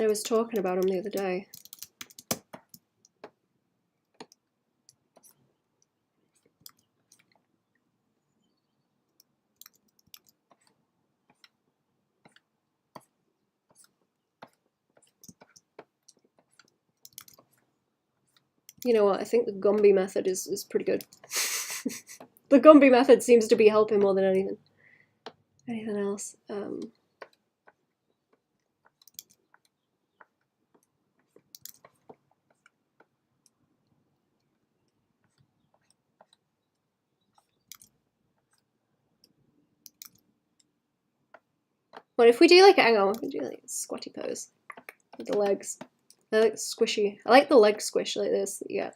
I was talking about them the other day. You know what, I think the Gumby method is pretty good. The Gumby method seems to be helping more than anything else. What if we do like, hang on, we can do like a squatty pose with the legs. They're like squishy. I like the leg squish like this. Yeah.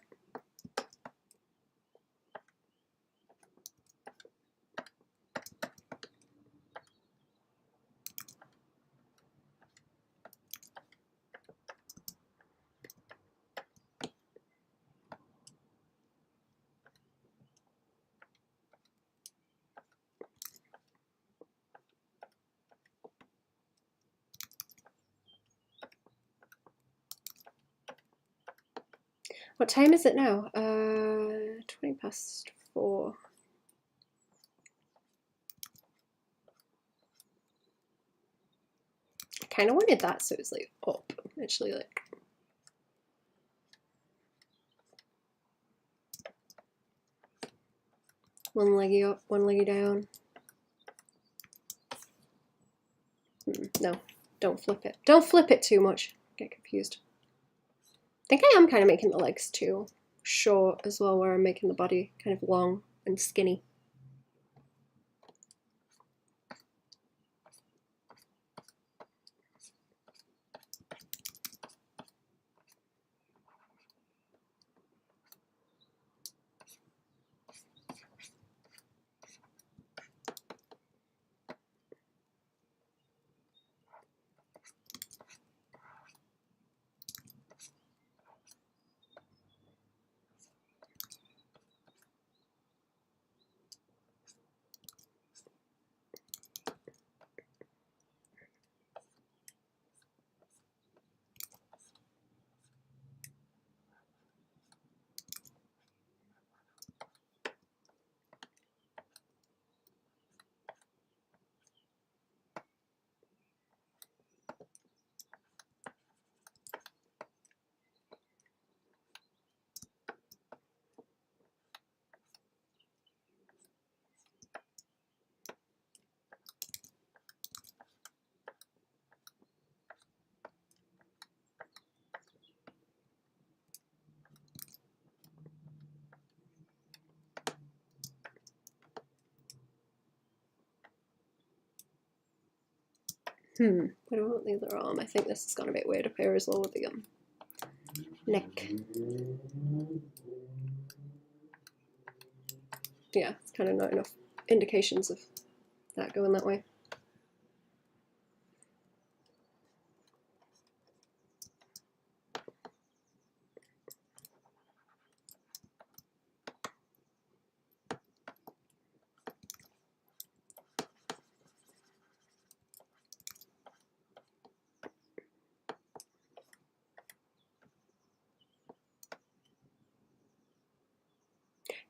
What time is it now? 4:20. I kind of wanted that so it was like up, actually, like. One leggy up, one leggy down. No, don't flip it. Don't flip it too much. Get confused. I think I am kind of making the legs too short as well, where I'm making the body kind of long and skinny. What about the other arm? I think this has gone a bit weird up here as well with the neck. Yeah, it's kind of not enough indications of that going that way.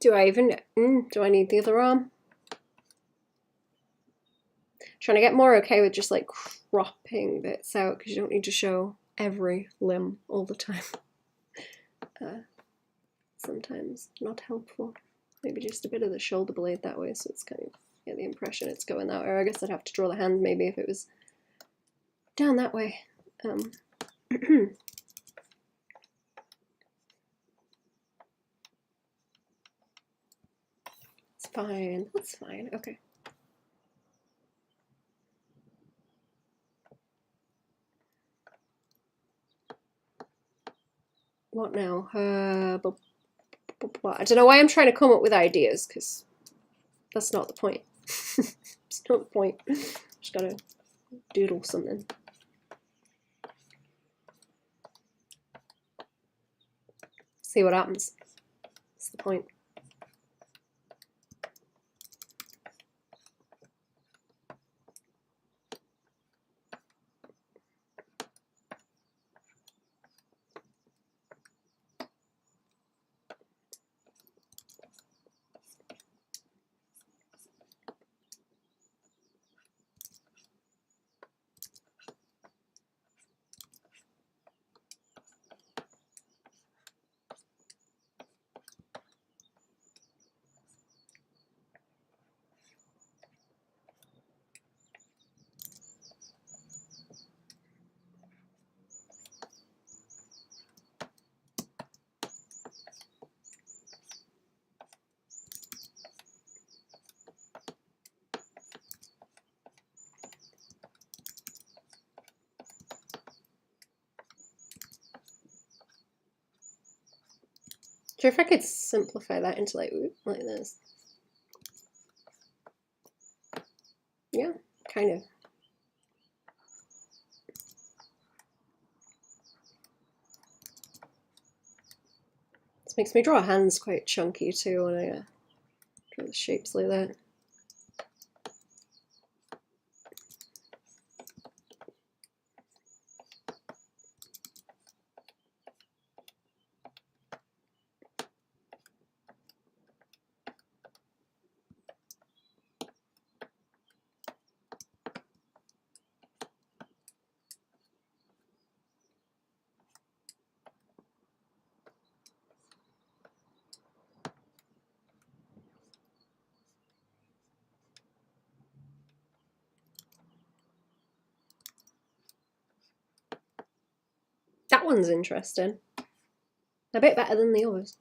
Do I need the other arm? Trying to get more okay with just like cropping bits out because you don't need to show every limb all the time. Sometimes not helpful. Maybe just a bit of the shoulder blade that way, so it's kind of get the impression it's going that way. Or I guess I'd have to draw the hand maybe if it was down that way. It's fine. That's fine. Okay. What now? I don't know why I'm trying to come up with ideas, because that's not the point. It's not the point. Just gotta doodle something. See what happens. That's the point. So if I could simplify that into like this. Yeah, kind of. This makes me draw hands quite chunky too when I draw the shapes like that. That one's interesting. A bit better than the others.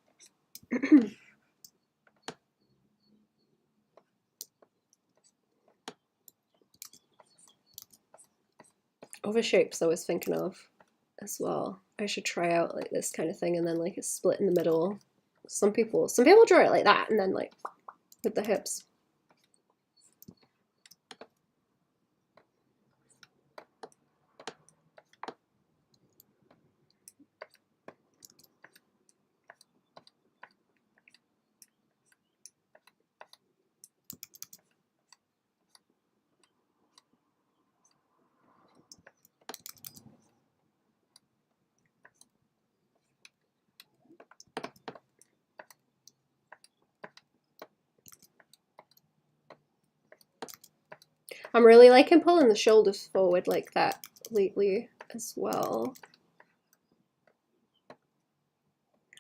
Other shapes I was thinking of as well. I should try out like this kind of thing and then like a split in the middle. Some people draw it like that and then like with the hips. I'm really liking pulling the shoulders forward like that lately as well.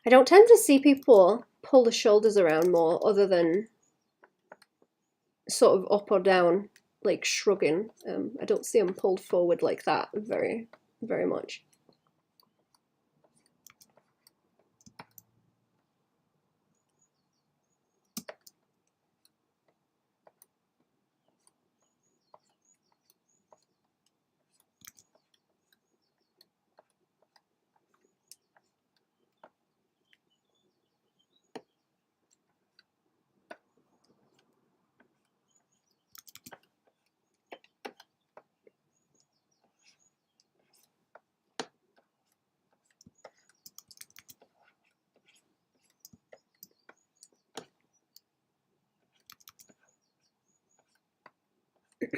I don't tend to see people pull the shoulders around more other than sort of up or down, like shrugging. I don't see them pulled forward like that very, very much.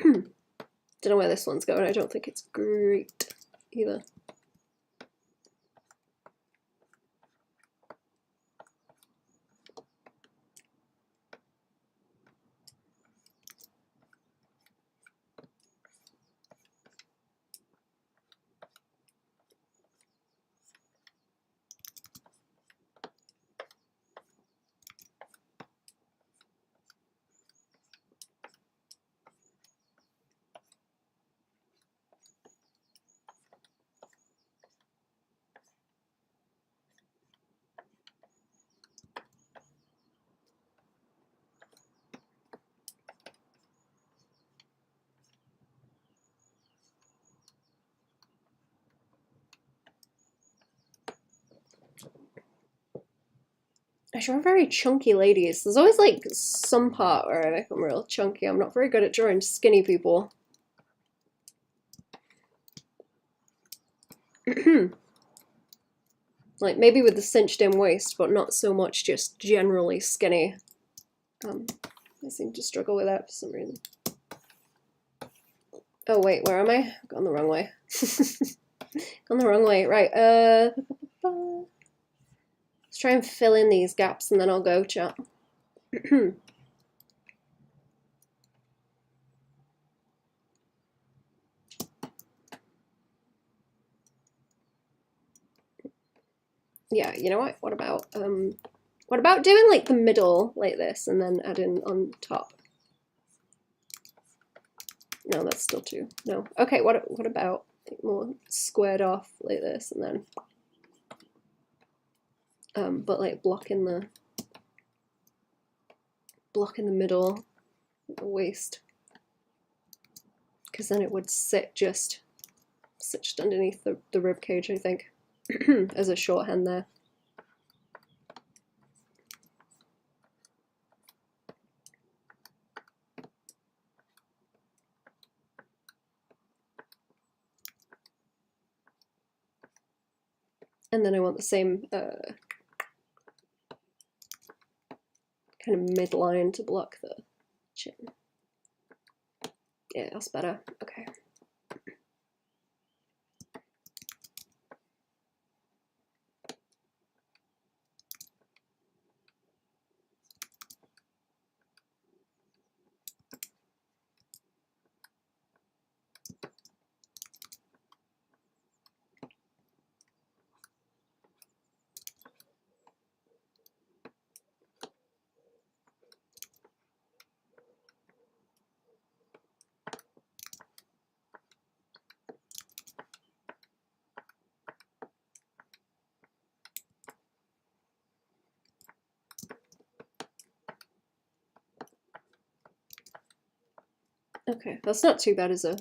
Don't know where this one's going. I don't think it's great either. I draw very chunky ladies. There's always like some part where I become real chunky. I'm not very good at drawing skinny people. Like maybe with the cinched in waist, but not so much just generally skinny. I seem to struggle with that for some reason. Oh wait, where am I? I've gone the wrong way. Gone the wrong way. Right, let's try and fill in these gaps and then I'll go, chat. Yeah, you know what? What about doing like the middle like this and then adding on top? No, that's still too. No. Okay, what about more squared off like this and then but like blocking the middle, the waist, because then it would sit just underneath the rib cage, I think, as a shorthand there. And then I want the same kind of midline to block the chin. Yeah, that's better. Okay. Okay, that's not too bad as a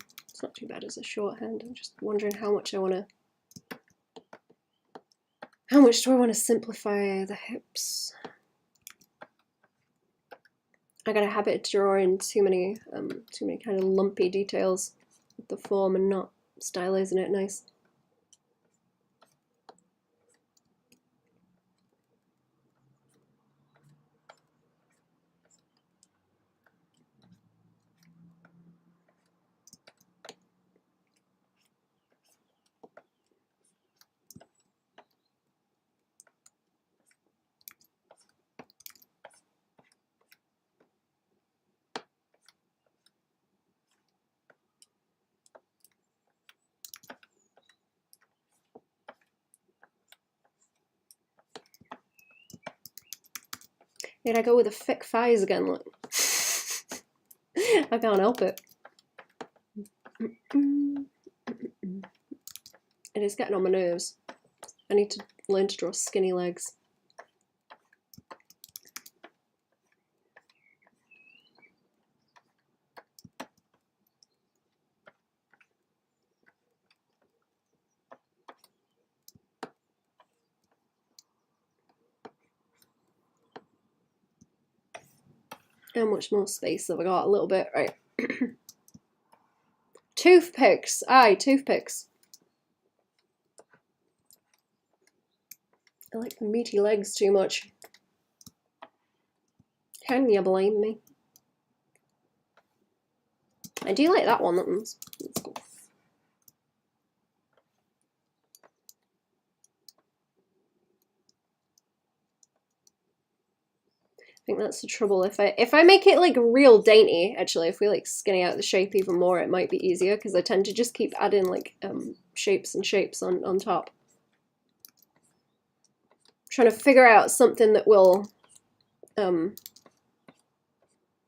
shorthand. I'm just wondering how much do I want to simplify the hips? I got a habit of drawing too many kind of lumpy details with the form and not stylizing it nice. Did I go with the thick thighs again? Look. I can't help it. It is getting on my nerves. I need to learn to draw skinny legs. How much more space have I got? A little bit, right. Toothpicks. Aye, toothpicks. I like the meaty legs too much. Can you blame me? I do like that one. That's cool. I think that's the trouble. If I make it like real dainty, actually, if we like skinny out the shape even more, it might be easier because I tend to just keep adding like shapes and shapes on top. I'm trying to figure out something that will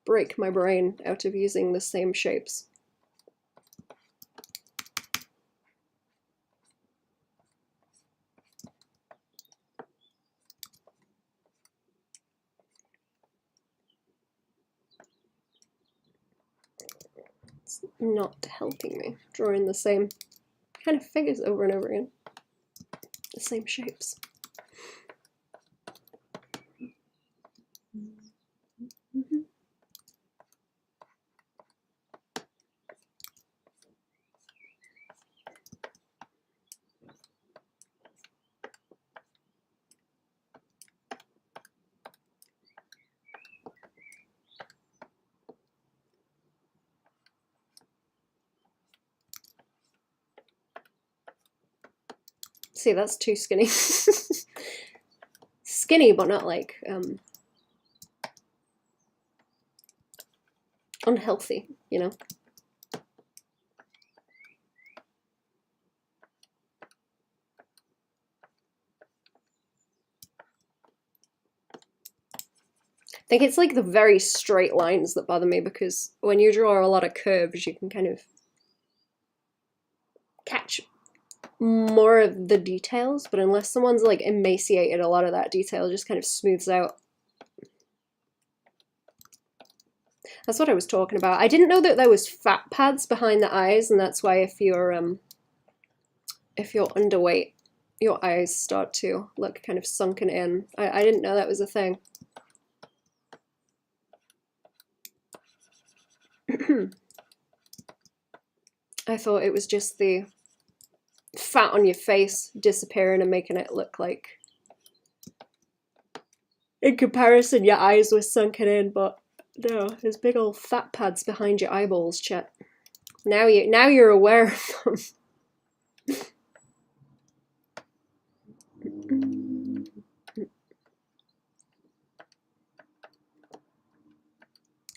break my brain out of using the same shapes. It's not helping me drawing the same kind of figures over and over again. The same shapes. See, that's too skinny. Skinny, but not like unhealthy, you know? I think it's like the very straight lines that bother me, because when you draw a lot of curves, you can kind of catch more of the details, but unless someone's like emaciated, a lot of that detail just kind of smooths out. That's what I was talking about. I didn't know that there was fat pads behind the eyes, and that's why if you're underweight, your eyes start to look kind of sunken in. I didn't know that was a thing. I thought it was just the fat on your face disappearing and making it look like, in comparison, your eyes were sunken in, but no, there's big old fat pads behind your eyeballs, Chet. Now you're aware of them.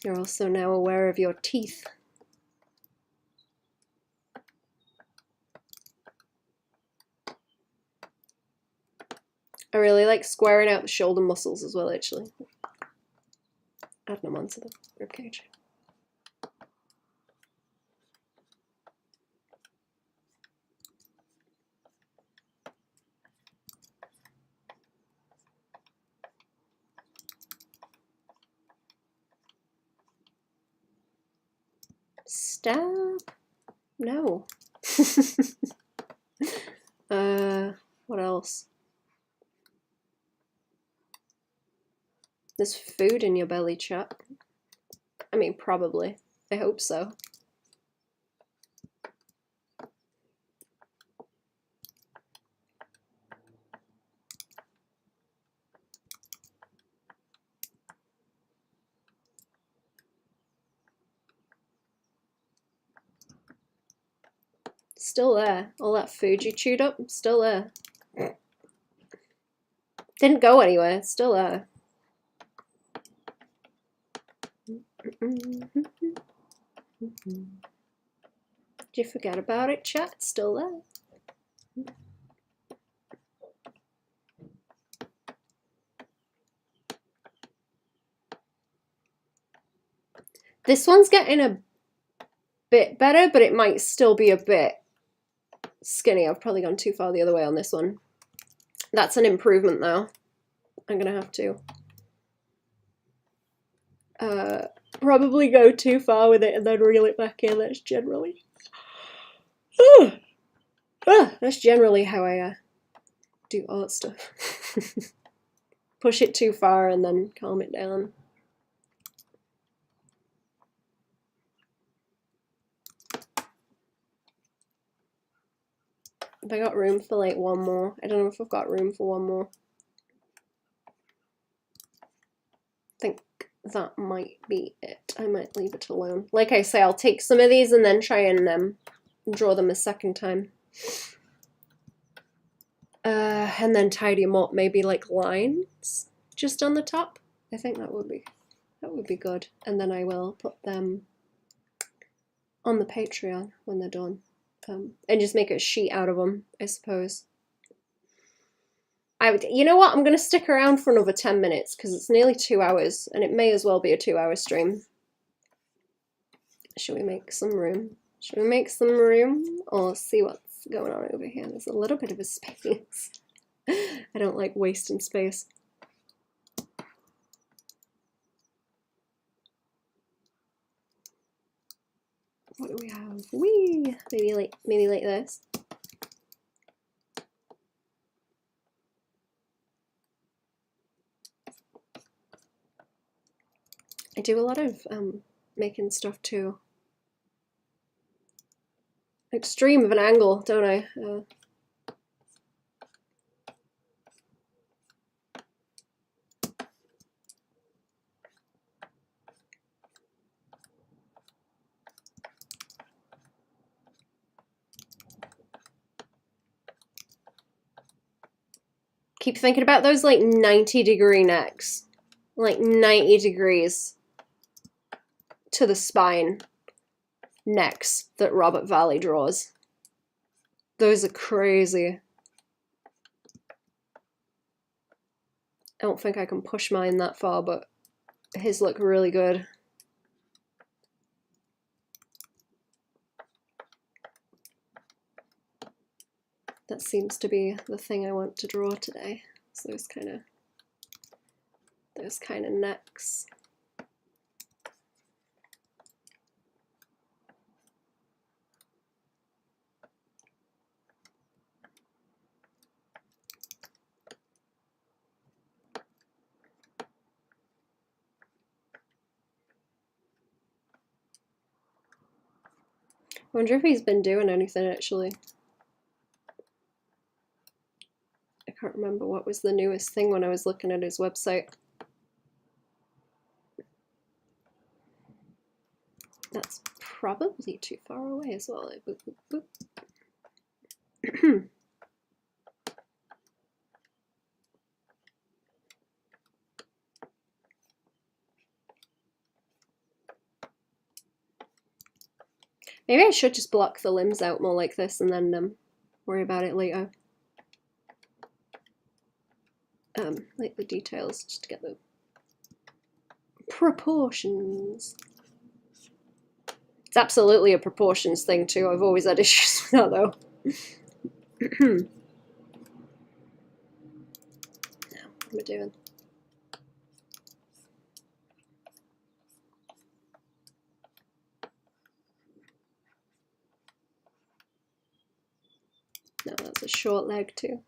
You're also now aware of your teeth. I really like squaring out the shoulder muscles as well, actually. Add them onto the ribcage. Stop. No. What else? There's food in your belly, Chat. I mean, probably. I hope so. Still there. All that food you chewed up, still there. Didn't go anywhere, it's still there. Did you forget about it, Chat? It's still there. This one's getting a bit better, but it might still be a bit skinny. I've probably gone too far the other way on this one. That's an improvement though. I'm gonna have to probably go too far with it and then reel it back in. That's generally that's generally how I do art stuff. Push it too far and then calm it down. Have I got room for like one more? I don't know if I've got room for one more. I think that might be it. I might leave it alone. Like I say, I'll take some of these and then try and draw them a second time. And then tidy them up, maybe like lines just on the top. I think that would be good. And then I will put them on the Patreon when they're done. And just make a sheet out of them, I suppose. You know what? I'm going to stick around for another 10 minutes because it's nearly 2 hours and it may as well be a 2-hour stream. Should we make some room? Should we make some room or see what's going on over here? There's a little bit of a space. I don't like wasting space. What do we have? Whee! Maybe like this. I do a lot of making stuff to extreme of an angle, don't I? Keep thinking about those like 90-degree necks, like 90 degrees to the spine necks that Robert Valley draws. Those are crazy. I don't think I can push mine that far, but his look really good. That seems to be the thing I want to draw today. So those kind of necks. I wonder if he's been doing anything actually. I can't remember what was the newest thing when I was looking at his website. That's probably too far away as well. Boop, boop, boop. Maybe I should just block the limbs out more like this and then worry about it later. Like the details, just to get the proportions. It's absolutely a proportions thing too. I've always had issues with that though. Now, what am I doing? No, that's a short leg too.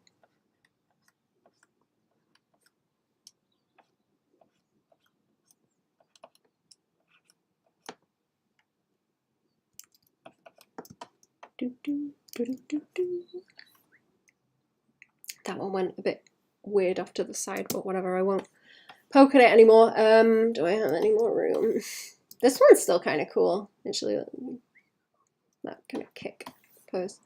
That one went a bit weird off to the side, but whatever, I won't poke at it anymore. Do I have any more room? This one's still kind of cool, actually. That kind of kick pose.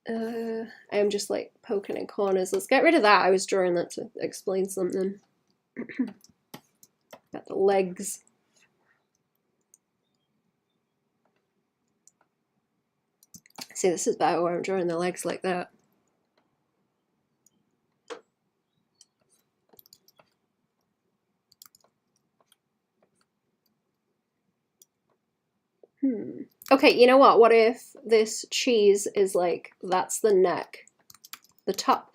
I am just like poking in corners. Let's get rid of that. I was drawing that to explain something. Got the legs. See, this is better where I'm drawing the legs like that. Okay, you know what? What if this cheese is like, that's the neck. The top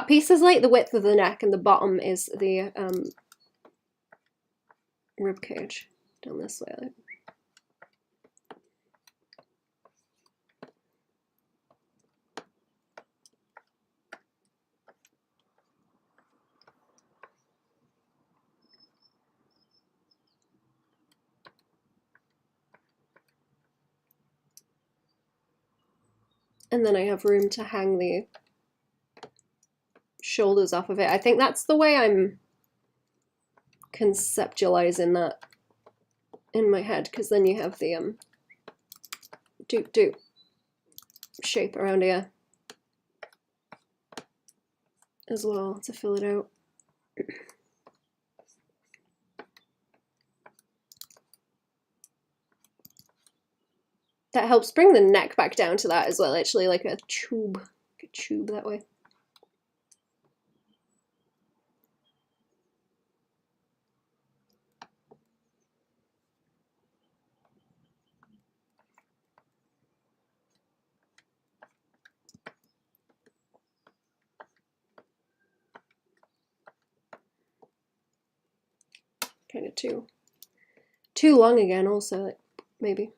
piece is like the width of the neck and the bottom is the rib cage. Down this way. And then I have room to hang the shoulders off of it. I think that's the way I'm conceptualizing that in my head, because then you have the doop shape around here as well to fill it out. That helps bring the neck back down to that as well, actually, like a tube that way. Kind of too long again also, like, maybe.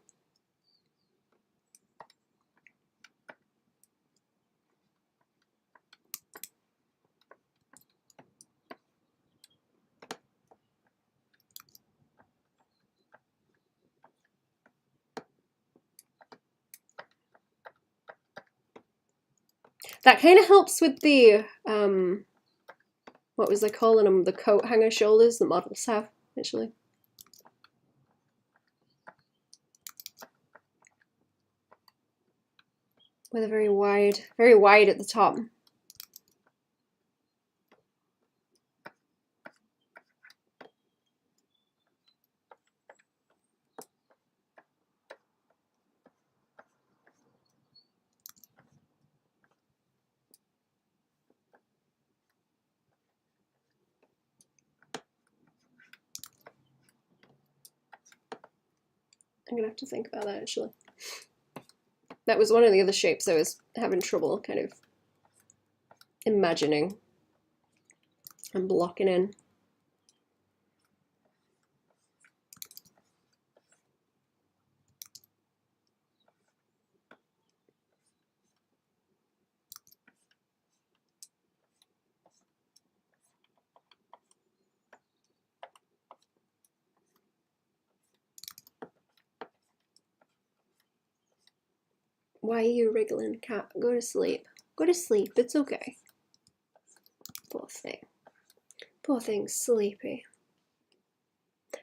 That kind of helps with the, what was they calling them? The coat hanger shoulders that models have, actually. With a very wide at the top. I'm gonna have to think about that, actually. That was one of the other shapes I was having trouble kind of imagining and blocking in. Why are you wriggling, cat? Go to sleep. Go to sleep, it's okay. Poor thing. Poor thing's sleepy.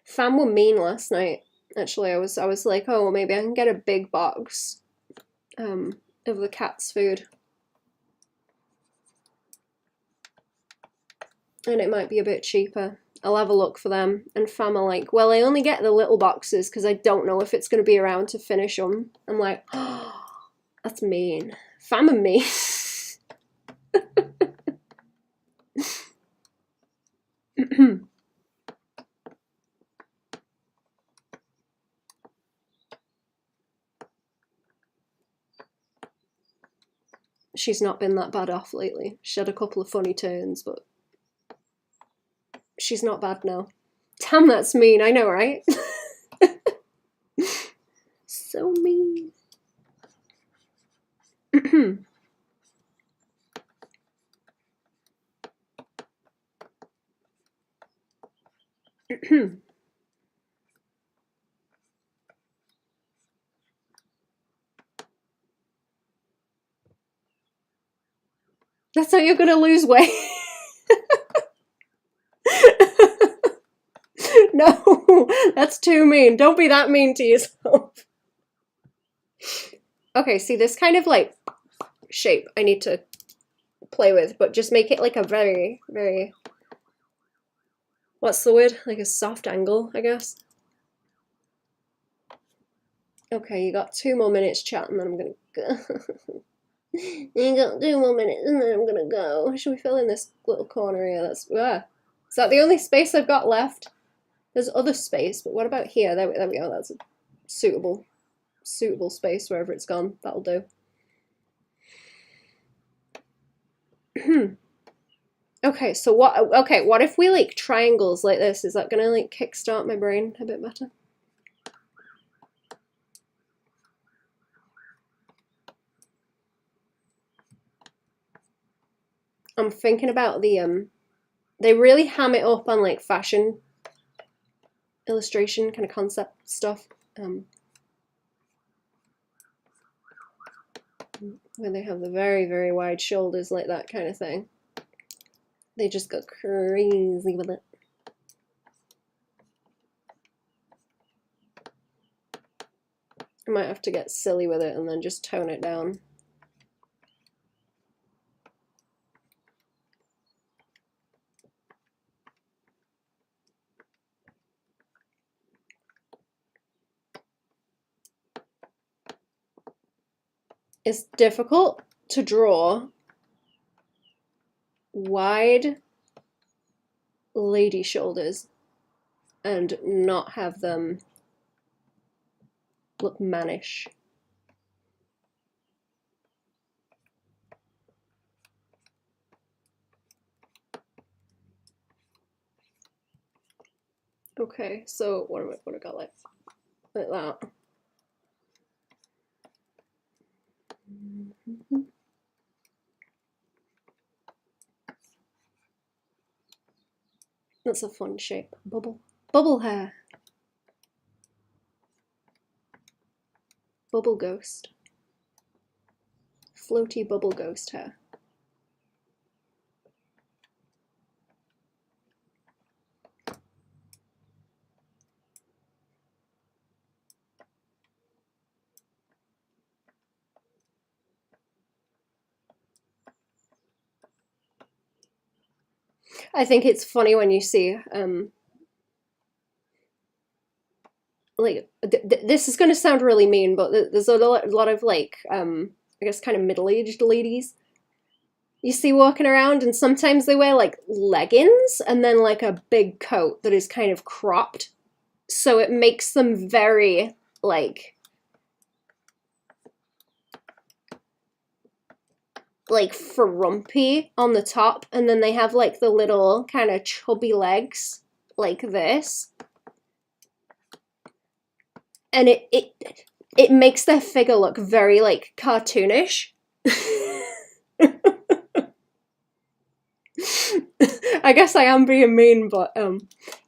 Fam were mean last night. Actually, I was like, oh, well, maybe I can get a big box of the cat's food. And it might be a bit cheaper. I'll have a look for them. And Fam are like, well, I only get the little boxes because I don't know if it's going to be around to finish them. I'm like, oh, that's mean. Fam and me. She's not been that bad off lately. She had a couple of funny turns, but she's not bad now. Damn, that's mean. I know, right? So mean. That's how you're gonna lose weight. No, that's too mean. Don't be that mean to yourself. Okay, see this kind of like shape I need to play with, but just make it like a very, very, what's the word? Like a soft angle, I guess. Okay, you got 2 more minutes chat and then I'm gonna go. You got 2 more minutes and then I'm gonna go. Should we fill in this little corner here? That's, is that the only space I've got left? There's other space, but what about here? There we go. That's a suitable space wherever it's gone. That'll do. Okay, so what if we like triangles like this? Is that gonna like kickstart my brain a bit better? I'm thinking about the they really ham it up on like fashion illustration kind of concept stuff. Where they have the very, very wide shoulders like that kind of thing. They just go crazy with it. I might have to get silly with it and then just tone it down. It's difficult to draw wide lady shoulders and not have them look mannish. Okay, so what have I got like that? That's a fun shape. Bubble hair. Bubble ghost. Floaty bubble ghost hair. I think it's funny when you see like this is going to sound really mean, but there's a lot of like I guess kind of middle-aged ladies you see walking around, and sometimes they wear like leggings and then like a big coat that is kind of cropped, so it makes them very like frumpy on the top, and then they have like the little kind of chubby legs like this, and it makes their figure look very like cartoonish. I guess I am being mean, but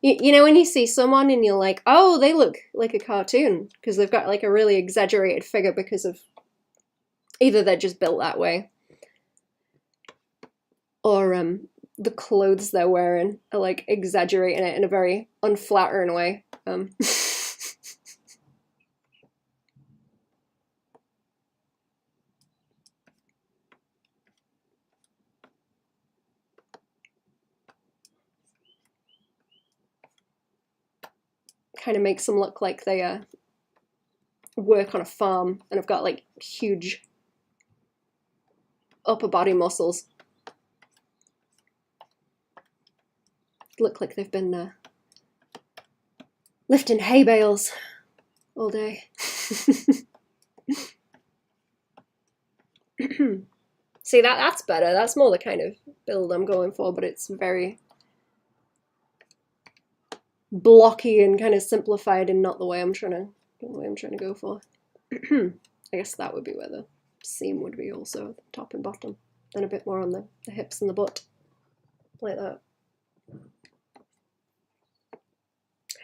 you know when you see someone and you're like, oh, they look like a cartoon because they've got like a really exaggerated figure because of either they're just built that way, or the clothes they're wearing are like exaggerating it in a very unflattering way. Kind of makes them look like they work on a farm and have got like huge upper body muscles. Look like they've been lifting hay bales all day. See, that's better. That's more the kind of build I'm going for, but it's very blocky and kind of simplified and not the way I'm trying to go for. I guess that would be where the seam would be also, top and bottom, then a bit more on the hips and the butt, like that.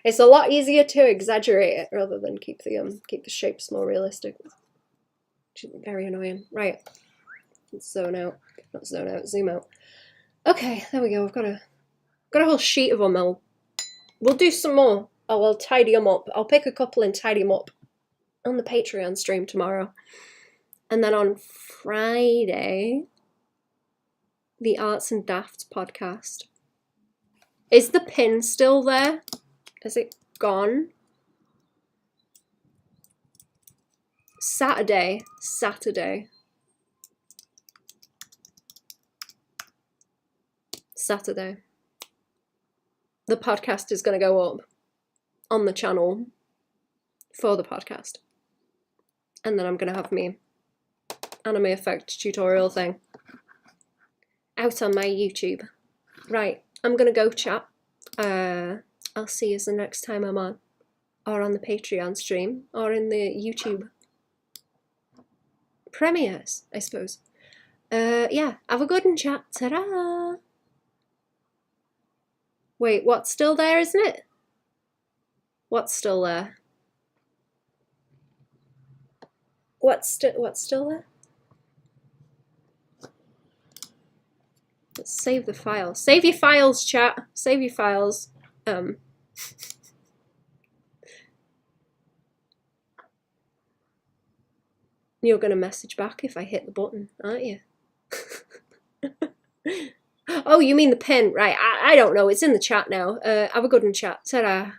It's a lot easier to exaggerate it rather than keep the shapes more realistic, which is very annoying. Right, let's zone out, not zone out, zoom out. Okay, there we go. I've got a whole sheet of them. We'll do some more. I'll tidy them up. I'll pick a couple and tidy them up on the Patreon stream tomorrow. And then on Friday, the Arts and Dafts podcast. Is the pin still there? Is it gone? Saturday. The podcast is going to go up on the channel for the podcast. And then I'm going to have me anime effect tutorial thing out on my YouTube. Right, I'm going to go, chat. I'll see you the next time I'm on. Or on the Patreon stream. Or in the YouTube premieres, I suppose. Yeah, have a good one, chat. Ta-da! Wait, what's still there, isn't it? What's still there? What's still there? Let's save the file. Save your files, chat. Save your files. You're going to message back if I hit the button, aren't you? Oh, you mean the pin. Right, I don't know. It's in the chat now. Have a good one, chat. Ta-da.